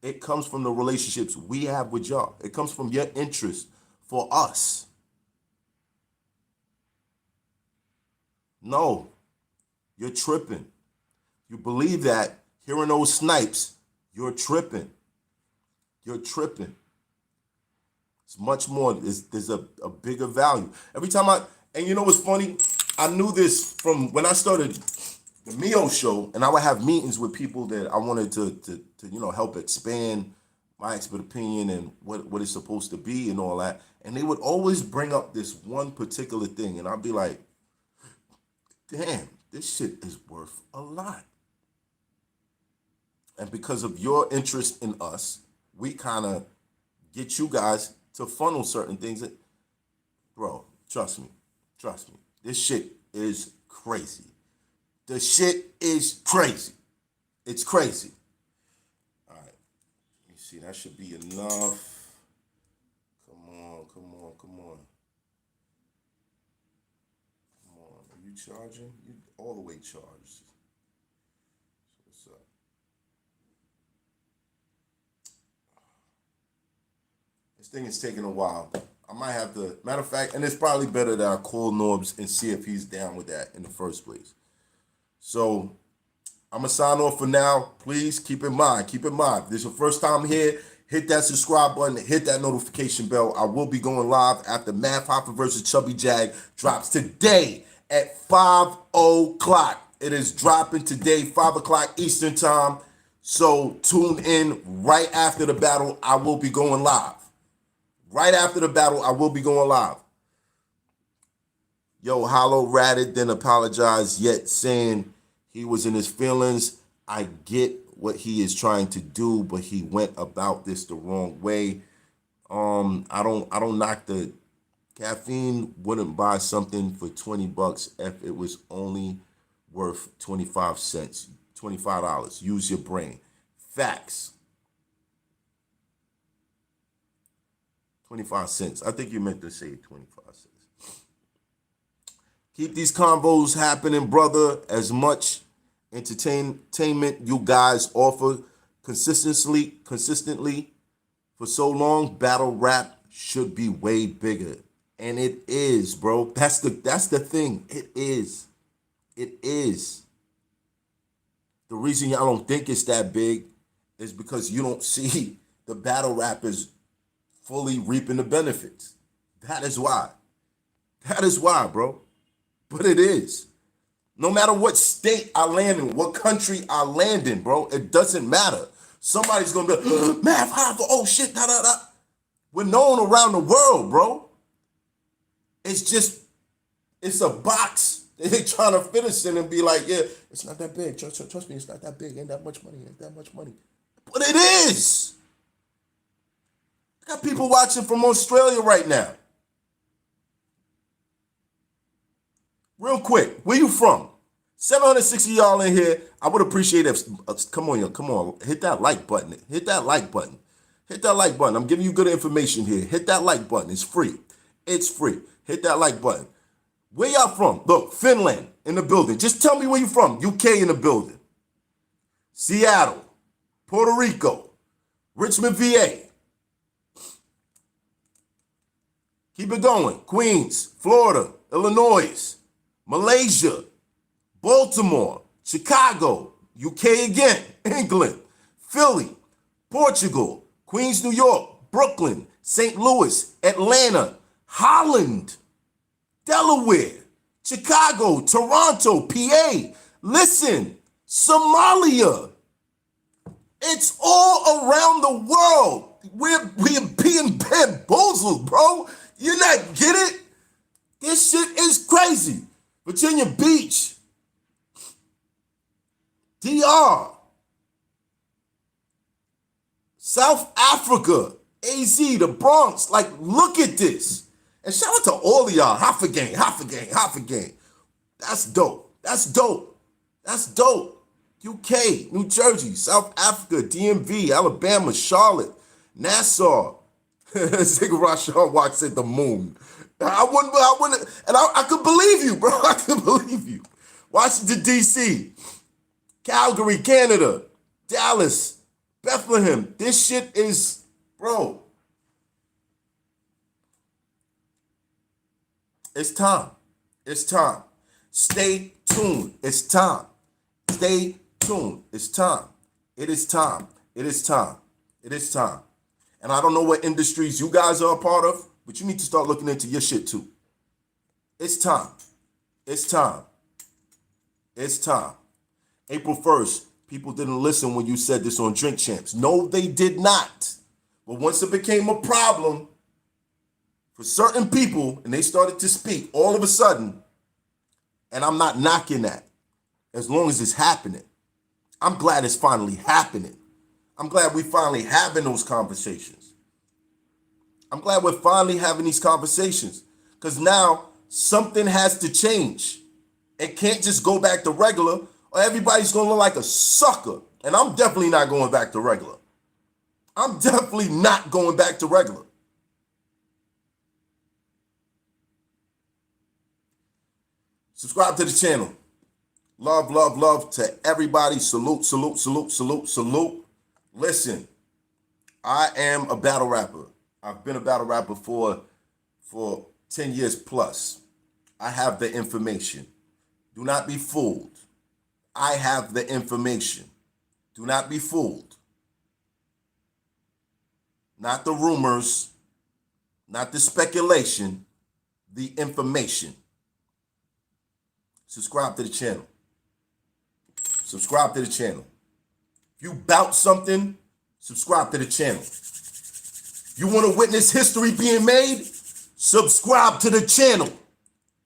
A: It comes from the relationships we have with y'all. It comes from your interest for us. No, you're tripping. You believe that, hearing those snipes, you're tripping. You're tripping. It's much more. There's a bigger value. Every time and you know what's funny? I knew this from when I started the Mio show, and I would have meetings with people that I wanted to help expand my expert opinion and what it's supposed to be and all that. And they would always bring up this one particular thing, and I'd be like, damn, this shit is worth a lot. And because of your interest in us, we kind of get you guys to funnel certain things. Bro, trust me. This shit is crazy. The shit is crazy. It's crazy. All right. Let me see. That should be enough. Come on. Are you charging? You all the way charged. So what's up? This thing is taking a while. I might have to, matter of fact, and it's probably better that I call Norbs and see if he's down with that in the first place. So I'm going to sign off for now. Please keep in mind, if this is your first time here, hit that subscribe button, hit that notification bell. I will be going live after Math Hoffa versus Chubby Jag drops today at 5 o'clock. It is dropping today, 5 o'clock Eastern time. So tune in right after the battle. I will be going live. Right after the battle, I will be going live. Yo, Hollow ratted, then apologized, yet saying he was in his feelings. I get what he is trying to do, but he went about this the wrong way. I don't knock the caffeine. Wouldn't buy something for $20 if it was only worth 25 cents, $25. Use your brain. Facts. 25 cents. I think you meant to say 25 cents. Keep these convos happening, brother. As much entertainment you guys offer consistently for so long, battle rap should be way bigger. And it is, bro. That's the thing. It is. The reason y'all don't think it's that big is because you don't see the battle rappers fully reaping the benefits. That is why, bro. But it is. No matter what state I land in, what country I land in, bro, it doesn't matter. Somebody's gonna be like, Math Hoffa, oh shit, da da da. We're known around the world, bro. It's just, it's a box. They're trying to fit us in and be like, yeah, it's not that big. Trust me, it's not that big. Ain't that much money. Ain't that much money. But it is. I got people watching from Australia right now. Real quick, where you from? 760 y'all in here. I would appreciate if, come on, yo, come on. Hit that like button. Hit that like button. Hit that like button. I'm giving you good information here. Hit that like button. It's free. It's free. Hit that like button. Where y'all from? Look, Finland in the building. Just tell me where you from. UK in the building. Seattle, Puerto Rico, Richmond, VA. Keep it going. Queens, Florida, Illinois, Malaysia, Baltimore, Chicago, UK again, England, Philly, Portugal, Queens, New York, Brooklyn, St. Louis, Atlanta, Holland, Delaware, Chicago, Toronto, PA. Listen, Somalia. It's all around the world. We're being bamboozled, bro. You not get it? This shit is crazy. Virginia Beach, DR, South Africa, AZ, the Bronx. Like, look at this. And shout out to all of y'all. Hoffa gang, Hoffa gang, Hoffa gang. That's dope. That's dope. That's dope. UK, New Jersey, South Africa, DMV, Alabama, Charlotte, Nassau. Ziggurat Sean walks at the moon. I wouldn't, and I could believe you, bro. I could believe you. Washington, D.C., Calgary, Canada, Dallas, Bethlehem. This shit is, bro. It's time. It's time. Stay tuned. It's time. Stay tuned. It's time. It is time. It is time. It is time. And I don't know what industries you guys are a part of, but you need to start looking into your shit too. It's time. It's time. It's time. April 1st, people didn't listen when you said this on Drink Champs. No, they did not. But once it became a problem for certain people and they started to speak all of a sudden, and I'm not knocking that as long as it's happening. I'm glad it's finally happening. I'm glad we finally having those conversations. I'm glad we're finally having these conversations because now something has to change. It can't just go back to regular or everybody's going to look like a sucker. And I'm definitely not going back to regular. I'm definitely not going back to regular. Subscribe to the channel. Love, love, love to everybody. Salute, salute, salute, salute, salute. Listen, I am a battle rapper. I've been a battle rapper for 10 years plus. I have the information. Do not be fooled. I have the information. Do not be fooled. Not the rumors, not the speculation, the information. Subscribe to the channel. Subscribe to the channel. If you bout something, subscribe to the channel. You want to witness history being made? Subscribe to the channel.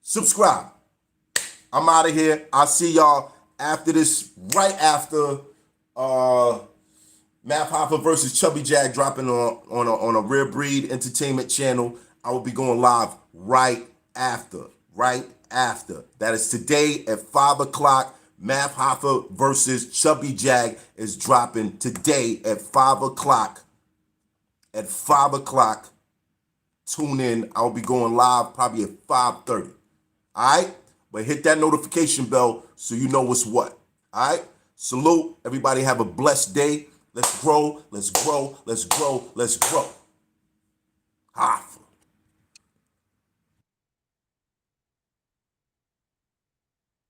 A: Subscribe. I'm out of here. I'll see y'all after this, right after Math Hoffa versus Chubby Jag dropping on a Rare Breed Entertainment channel. I will be going live right after. Right after. That is today at 5 o'clock. Math Hoffa versus Chubby Jag is dropping today at 5 o'clock. At 5 o'clock. Tune in. I'll be going live probably at 5:30. All right? But hit that notification bell so you know what's what. All right? Salute. Everybody have a blessed day. Let's grow. Let's grow. Let's grow. Let's grow. Hoffa.